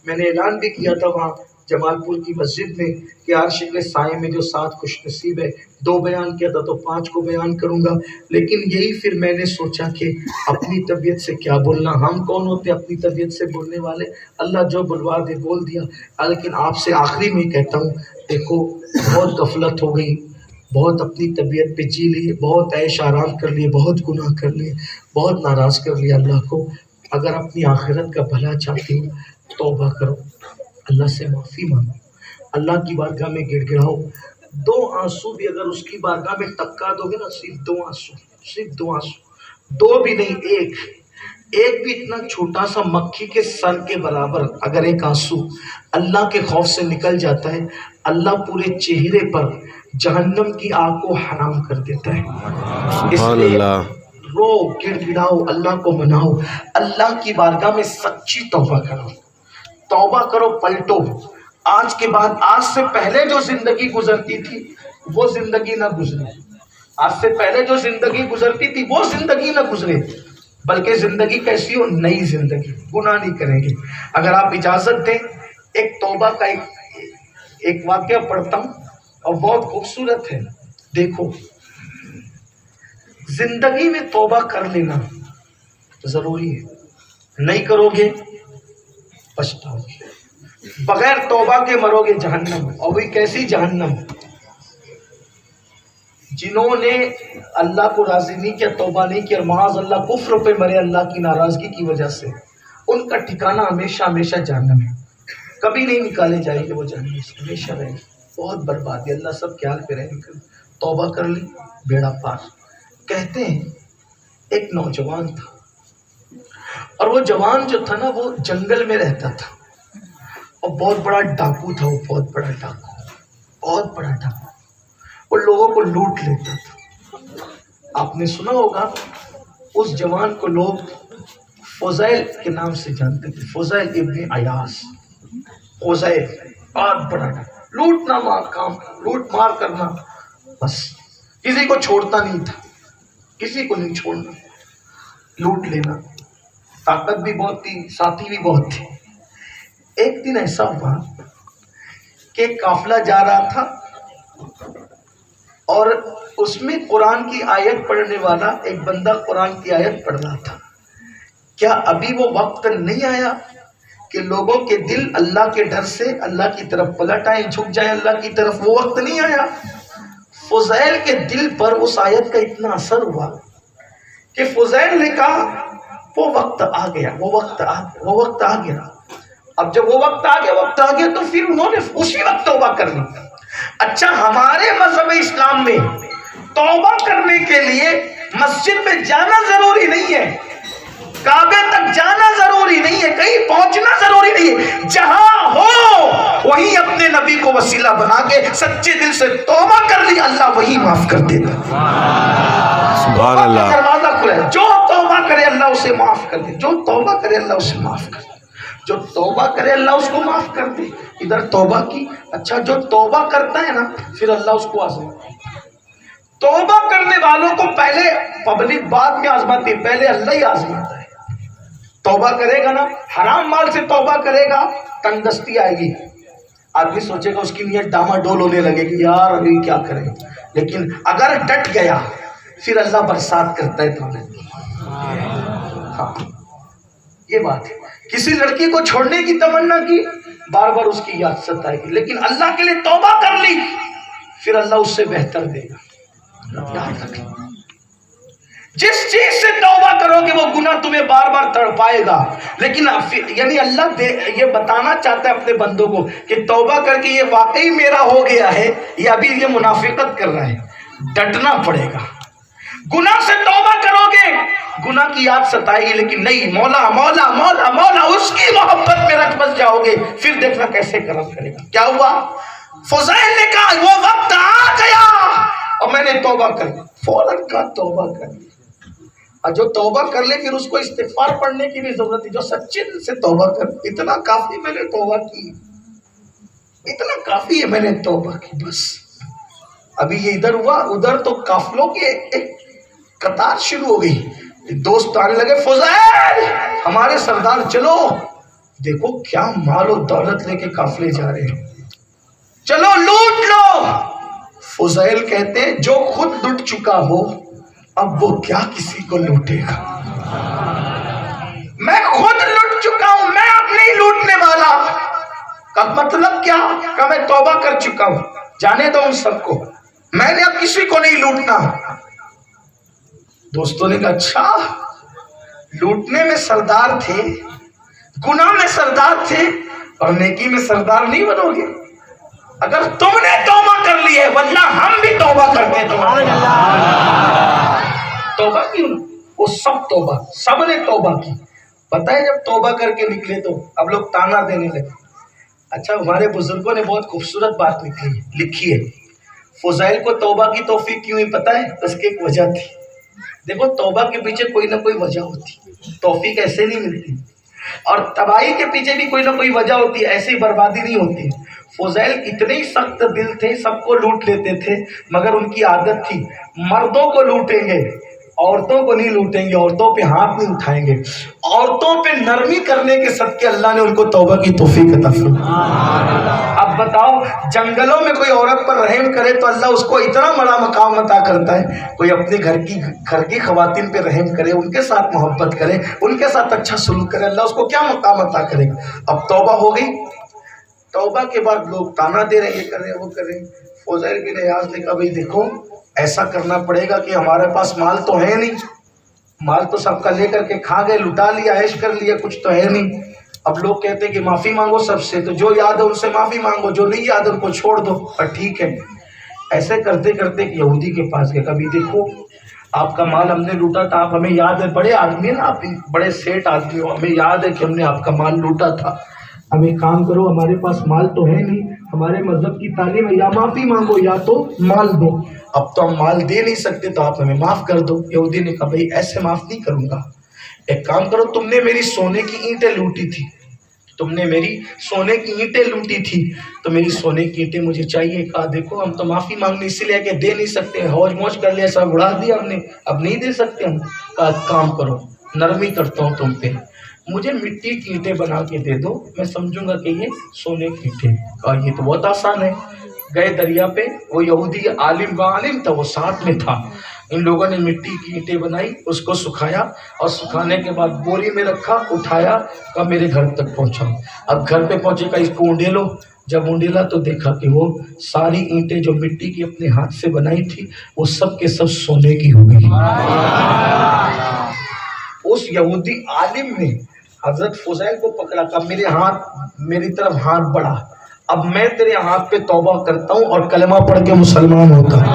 میں نے اعلان بھی کیا تھا وہاں جمال پور کی مسجد میں کہ عرش کے سائے میں جو 7 خوش نصیب ہے، 2 بیان کیا تھا تو 5 کو بیان کروں گا، لیکن یہی پھر میں نے سوچا کہ اپنی طبیعت سے کیا بولنا، ہم کون ہوتے اپنی طبیعت سے بولنے والے، اللہ جو بلوا دے بول دیا۔ لیکن آپ سے آخری میں کہتا ہوں دیکھو بہت غفلت ہو گئی، بہت اپنی طبیعت پہ جی لیے، بہت عیش آرام کر لیے، بہت گناہ کر لیے، بہت ناراض کر لیا اللہ کو۔ اگر اپنی آخرت کا بھلا چاہتی ہو توبہ کرو، اللہ سے معافی مانگو، اللہ کی بارگاہ میں گڑ گڑاؤ، 2 آنسو بھی اگر اس کی بارگاہ میں ٹپکا دو گے نا، صرف 2 آنسو، صرف 2 آنسو، 2 بھی نہیں، ایک بھی اتنا چھوٹا سا مکھی کے سر کے برابر اگر ایک آنسو اللہ کے خوف سے نکل جاتا ہے، اللہ پورے چہرے پر جہنم کی آگ کو حرام کر دیتا ہے۔ اس
سبحان
لیے
اللہ،
رو، گڑ گڑاؤ، اللہ کو مناؤ، اللہ کی بارگاہ میں سچی توبہ کرو، توبہ کرو، پلٹو۔ آج کے بعد، آج سے پہلے جو زندگی گزرتی تھی وہ زندگی نہ گزرے، آج سے پہلے جو زندگی گزرتی تھی وہ زندگی نہ گزرے، بلکہ زندگی کیسی ہو، نئی زندگی، گناہ نہیں کریں گے۔ اگر آپ اجازت دیں ایک توبہ کا ایک واقعہ پڑھتا ہوں اور بہت خوبصورت ہے۔ دیکھو زندگی میں توبہ کر لینا ضروری ہے، نہیں کرو گے پچھتاؤ گے، بغیر توبہ کے مرو گے جہنم، اور وہی کیسی جہنم، جنہوں نے اللہ کو راضی نہیں کیا، توبہ نہیں کیا، معاذ اللہ کفر پہ مرے اللہ کی ناراضگی کی وجہ سے، ان کا ٹھکانہ ہمیشہ ہمیشہ جہنم ہے، کبھی نہیں نکالے جائیں گے وہ جہنم سے، ہمیشہ رہیں گے، بہت بربادی، اللہ سب کے حال پہ رہیں گے۔ توبہ کر لی بیڑا پار۔ کہتے ہیں ایک نوجوان تھا، اور وہ جوان جو تھا نا وہ جنگل میں رہتا تھا، اور بہت بڑا ڈاکو تھا، وہ بہت بڑا ڈاکو، وہ لوگوں کو لوٹ لیتا تھا۔ آپ نے سنا ہوگا اس جوان کو لوگ فضیل کے نام سے جانتے تھے، فضیل ابن عیاض، فضیل بہت بڑا لوٹنا مار کام، لوٹ مار کرنا، بس کسی کو چھوڑتا نہیں تھا، کسی کو نہیں چھوڑنا، لوٹ لینا، طاقت بھی بہت تھی، ساتھی بھی بہت تھے۔ ایک دن ایسا ہوا کہ قافلہ جا رہا تھا اور اس میں قرآن کی آیت پڑھنے والا ایک بندہ قرآن کی آیت پڑھ رہا تھا۔ کیا ابھی وہ وقت نہیں آیا کہ لوگوں کے دل اللہ کے ڈر سے اللہ کی طرف پلٹ آئے، جھک جائے اللہ کی طرف؟ وہ وقت نہیں آیا۔ فضیل کے دل پر اس آیت کا اتنا اثر ہوا کہ فضیل نے کہا وہ وقت آ گیا، وہ وقت آ گیا۔ اب جب وہ وقت آ گیا تو پھر انہوں نے اسی وقت توبہ کر لی۔ اچھا، ہمارے مذہب اسلام میں توبہ کرنے کے لیے مسجد میں جانا ضروری نہیں ہے، کعبے تک جانا ضروری نہیں ہے، کہیں پہنچنا ضروری نہیں ہے، جہاں ہو وہیں اپنے نبی کو وسیلہ بنا کے سچے دل سے توبہ کر لی، اللہ وہی معاف کر دیتا۔
سبحان اللہ۔
دروازہ کھلا ہے، جو توبہ کرے اللہ اسے معاف کر دے، جو توبہ کرے اللہ اسے معاف کر دے، جو توبہ کرے اللہ اس کو معاف کر دے۔ ادھر توبہ کی، اچھا جو توبہ کرتا ہے نا پھر اللہ اس کو آزماتا ہے۔ توبہ کرنے والوں کو پہلے پبلک بعد میں آزماتی ہے، پہلے اللہ ہی آزماتا ہے۔ توبہ کرے گا نا، حرام مال سے توبہ کرے گا، تنگ دستی آئے گی، آدمی سوچے گا، اس کی نیت ڈاما ڈول ہونے لگے گی، یار ابھی کیا کریں۔ لیکن اگر ڈٹ گیا پھر اللہ برسات کرتا ہے توبے کی۔ ہاں یہ بات ہے۔ کسی لڑکی کو چھوڑنے کی تمنا کی، بار بار اس کی یاد ستائے گی، لیکن اللہ کے لیے توبہ کر لی پھر اللہ اس سے بہتر دے گا۔ یاد رکھ، جس چیز سے توبہ کرو گے وہ گناہ تمہیں بار بار تڑپائے گا، لیکن یعنی اللہ یہ بتانا چاہتا ہے اپنے بندوں کو کہ توبہ کر کے یہ واقعی میرا ہو گیا ہے یا ابھی یہ منافقت کر رہا ہے، ڈٹنا پڑے گا۔ گناہ سے توبہ کرو گے، گناہ کی یاد ستائے گی، لیکن نہیں، مولا مولا مولا مولا اس کی محبت میں رچ بس جاؤ گے، پھر دیکھنا کیسے کرم کرے گا۔ کیا ہوا؟ فضیل نے کہا وہ وقت آ گیا اور میں نے توبہ کر لی، فوراً کہا توبہ کر لی۔ اور جو توبہ کر لے پھر اس کو استغفار پڑھنے کی بھی ضرورت ہے، جو سچے دل سے توبہ کر، اتنا کافی میں نے توبہ کی، اتنا کافی ہے میں نے توبہ کی، بس۔ ابھی یہ ادھر ہوا ادھر تو قافلوں کی ایک قطار شروع ہو گئی، دوست آنے لگے، فضیل ہمارے سردار چلو، دیکھو کیا مال و دولت لے کے قافلے جا رہے ہیں، چلو لوٹ لو۔ فضیل کہتے ہیں جو خود لٹ چکا ہو اب وہ کیا کسی کو لوٹے گا؟ میں خود لٹ چکا ہوں، میں اب نہیں لوٹنے والا۔ کا مطلب کیا؟ کہ میں توبہ کر چکا ہوں، جانے دو ان سب کو، میں نے اب کسی کو نہیں لوٹنا۔ دوستوں نے کہا اچھا، لوٹنے میں سردار تھے، گناہ میں سردار تھے اور نیکی میں سردار نہیں بنو گے؟ اگر تم نے توبہ کر لی ہے، ورنہ ہم بھی توبہ کرتے تو توبہ کیوں؟ وہ سب نے توبہ کی۔ پتہ ہے جب توبہ کر کے نکلے تو اب لوگ تانا دینے لگے۔ اچھا، ہمارے بزرگوں نے بہت خوبصورت بات لکھی ہے، فضیل کو توبہ کی توفیق کیوں ہی پتہ ہے؟ اس کی ایک وجہ تھی۔ دیکھو توبہ کے پیچھے کوئی نہ کوئی وجہ ہوتی، توفیق ایسے نہیں ملتی، اور تباہی کے پیچھے بھی کوئی نہ کوئی وجہ ہوتی ہے، ایسی بربادی نہیں ہوتی۔ فضیل اتنے ہی سخت دل تھے، سب کو لوٹ لیتے تھے، مگر ان کی عادت تھی مردوں کو لوٹیں گے، عورتوں کو نہیں لوٹیں گے، عورتوں پہ ہاتھ نہیں اٹھائیں گے۔ عورتوں پہ نرمی کرنے کے صدقے اللہ نے ان کو توبہ کی توفیق عطا فرمائی۔ اب بتاؤ، جنگلوں میں کوئی عورت پر رحم کرے تو اللہ اس کو اتنا بڑا مقام عطا کرتا ہے، کوئی اپنے گھر کی خواتین پہ رحم کرے، ان کے ساتھ محبت کرے، ان کے ساتھ اچھا سلوک کرے، اللہ اس کو کیا مقام عطا کرے گا۔ اب توبہ ہو گئی، توبہ کے بعد لوگ تانا دے رہے، یہ کر رہے وہ کر رہے۔ فضیل بن عیاض نے کہا بھائی دیکھو، ایسا کرنا پڑے گا کہ ہمارے پاس مال تو ہے نہیں، مال تو سب کا لے کر کے کھا گئے، لٹا لیا، عیش کر لیا، کچھ تو ہے نہیں۔ اب لوگ کہتے ہیں کہ معافی مانگو سب سے، تو جو یاد ہے ان سے معافی مانگو، جو نہیں یاد ان کو چھوڑ دو، اور ٹھیک ہے۔ ایسے کرتے کرتے ایک یہودی کے پاس گئے، کبھی دیکھو آپ کا مال ہم نے لوٹا تھا، آپ ہمیں یاد ہے، بڑے آدمی ہیں نا آپ، بڑے سیٹ آدمی ہو، ہمیں یاد ہے کہ ہم نے آپ کا مال لوٹا تھا، اب ایک کام کرو، ہمارے پاس مال تو ہے نہیں، ہمارے مذہب کی تعلیم ہے یا معافی مانگو یا تو مال دو، اب تو ہم مال دے نہیں سکتے تو آپ ہمیں معاف کر دو۔ یہودی نے کہا بھائی ایسے معاف نہیں کروں گا، ایک کام کرو، تم نے میری سونے کی اینٹیں لوٹی تھی، تم نے میری سونے کی اینٹیں لوٹی تھی، تو میری سونے کی اینٹیں مجھے چاہیے۔ کہا دیکھو ہم تو معافی مانگنے اسی لیے کہ دے نہیں سکتے، ہوج موج کر لیا، سب اڑا دیا ہم نے، اب نہیں دے سکتے ہم۔ کہا کام کرو، نرمی کرتا ہوں تم پہ، مجھے مٹی کی اینٹیں بنا کے دے دو، میں سمجھوں گا کہ یہ سونے کی اینٹیں۔ کہا یہ تو بہت آسان ہے۔ گئے دریا پہ، وہ یہودی عالم تھا، وہ ساتھ میں تھا، ان لوگوں نے مٹی کی اینٹیں بنائی، اس کو سکھایا، اور سکھانے کے بعد بوری میں رکھا، اٹھایا، کہا میرے گھر تک پہنچاؤ۔ اب گھر پہ پہنچے، کہا اس کو اونڈیلو۔ جب اونڈیلا تو دیکھا کہ وہ ساری اینٹیں جو مٹی کی اپنے ہاتھ سے بنائی تھی وہ سب کے سب سونے کی ہو گئی۔ اس یہودی عالم نے حضرت فضیل کو پکڑا، کہا میری طرف ہاتھ بڑھا، اب میں تیرے ہاتھ پہ توبہ کرتا ہوں اور کلمہ پڑھ کے مسلمان ہوتا ہوں۔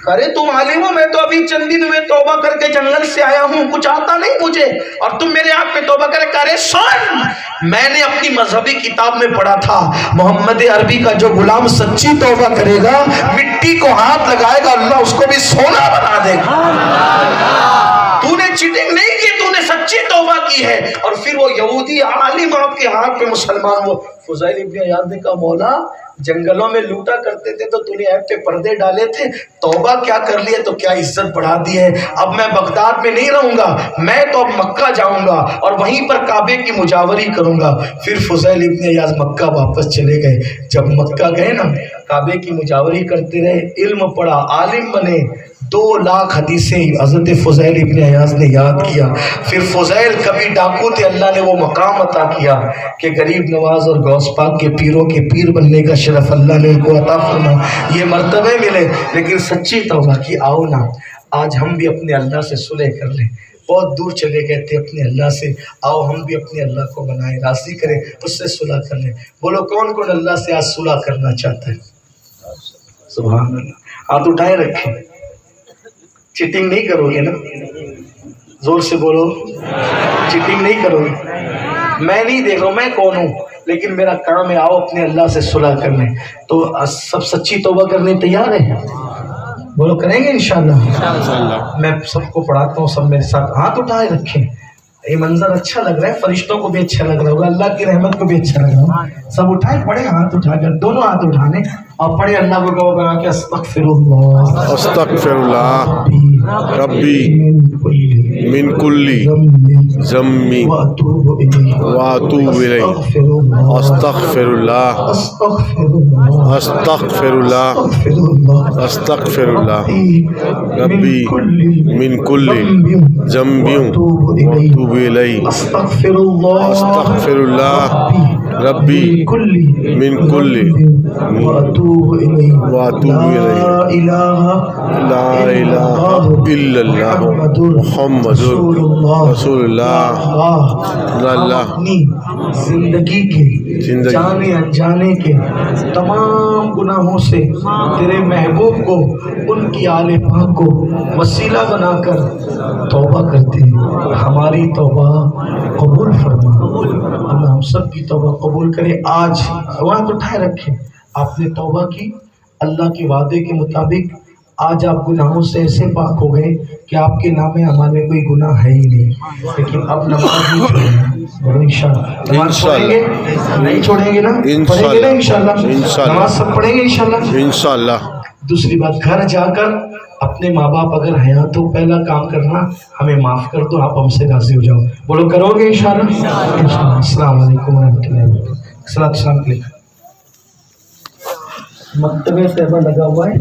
کرے تم عالم ہو، میں تو ابھی چند دن ہوئے توبہ کر کے جنگل سے آیا ہوں، کچھ آتا نہیں مجھے، اور تم میرے ہاتھ پہ توبہ کرے۔ کرے سن، میں نے اپنی مذہبی کتاب میں پڑھا تھا، محمد عربی کا جو غلام سچی توبہ کرے گا، مٹی کو ہاتھ لگائے گا، اللہ اس کو بھی سونا بنا دے گا۔ تو نے چیٹنگ نہیں کی، تو نے سچی توبہ کی ہے۔ اور پھر وہ یہودی عالم آپ کے ہاتھ پہ مسلمان ہو۔ فضیل ابن عیاض نے کہا مولا جنگلوں میں لوٹا کرتے تھے تو تو نے ایپ پہ پردے ڈالے تھے، توبہ کیا کر لی ہے تو کیا عزت بڑھا دی ہے۔ اب میں بغداد میں نہیں رہوں گا، میں تو اب مکہ جاؤں گا اور وہیں پر کعبے کی مجاوری کروں گا۔ پھر فضیل ابن عیاض مکہ واپس چلے گئے۔ جب مکہ گئے نا، کعبے کی مجاوری کرتے رہے، علم پڑھا، عالم بنے، 2 لاکھ حدیثیں حضرت فضیل ابن عیاض نے یاد کیا۔ پھر فضیل کبھی ڈاکو تھے، اللہ نے وہ مقام عطا کیا کہ غریب نواز اور غوث پاک کے پیروں کے پیر بننے کا شرف اللہ نے ان کو عطا فرمایا، یہ مرتبے ملے۔ لیکن سچی توبہ کی، آؤ نا آج ہم بھی اپنے اللہ سے صلح کر لیں۔ بہت دور چلے گئے تھے اپنے اللہ سے، آؤ ہم بھی اپنے اللہ کو بنائیں، راضی کریں، اس سے صلح کر لیں۔ بولو کون کون اللہ سے آج صلح کرنا چاہتا ہے؟ سبحان اللہ، ہاتھ اٹھائے رکھیں۔ چیٹنگ نہیں کرو گے نا؟ زور سے بولو، چیٹنگ نہیں کرو گے؟ میں نہیں دیکھ رہا ہوں میں کون ہوں، لیکن میرا کام ہے آؤ اپنے اللہ سے صلح کرنے۔ تو سب سچی توبہ کرنے تیار ہیں؟ بولو کریں گے انشاءاللہ۔ میں سب کو پڑھاتا ہوں، سب میرے ساتھ ہاتھ اٹھائے رکھیں۔ یہ منظر اچھا لگ رہا ہے، فرشتوں کو بھی اچھا لگ رہا ہوگا، اللہ کی رحمت کو بھی اچھا لگ رہا ہوگا۔ سب اٹھائے، پڑھے ہاتھ اٹھا کر، دونوں ہاتھ اٹھانے اور پڑھے اللہ کو کہو بنا کے استغفر اللہ
استغفر اللہ ربی من کل ذنب واتوب الیہ استغفر اللہ استغفر اللہ استغفر اللہ ربی من کل ذنب واتوب الیہ استغفر اللہ ربی من کل واتوب الیہ لا الہ الا اللہ محمد رسول اللہ۔ اللہ
اپنی زندگی کے جانے انجانے کے تمام گناہوں سے تیرے محبوب کو، ان کی آل پاک کو وسیلہ بنا کر توبہ کرتے ہیں۔ ہماری توبہ قبول فرما، اللہ ہم سب کی توبہ قبول کرے۔ آج وہاں تو اٹھائے رکھے، آپ نے توبہ کی اللہ کے وعدے کے مطابق، آج آپ گناہوں سے ایسے پاک ہو گئے کہ آپ کے نام ہمارے کوئی گناہ ہے ہی نہیں۔ لیکن اب نماز نہیں چھوڑیں گے، بولو انشاءاللہ نماز چھوڑیں گے نہیں؟ چھوڑیں گے نا؟ پڑھیں گے نا انشاءاللہ؟ نماز سب پڑھیں گے انشاءاللہ؟
انشاءاللہ۔ دوسری بات،
گھر جا کر اپنے ماں باپ اگر حیات ہو، پہلا کام کرنا ہمیں معاف کر دو، آپ ہم سے راضی ہو جاؤ۔ بولو کرو گے انشاءاللہ؟ انشاءاللہ۔ السلام علیکم ورحمۃ اللہ وبرکاتہ۔ السلام علیکم۔ مکتبہ طیبہ لگا ہوا ہے۔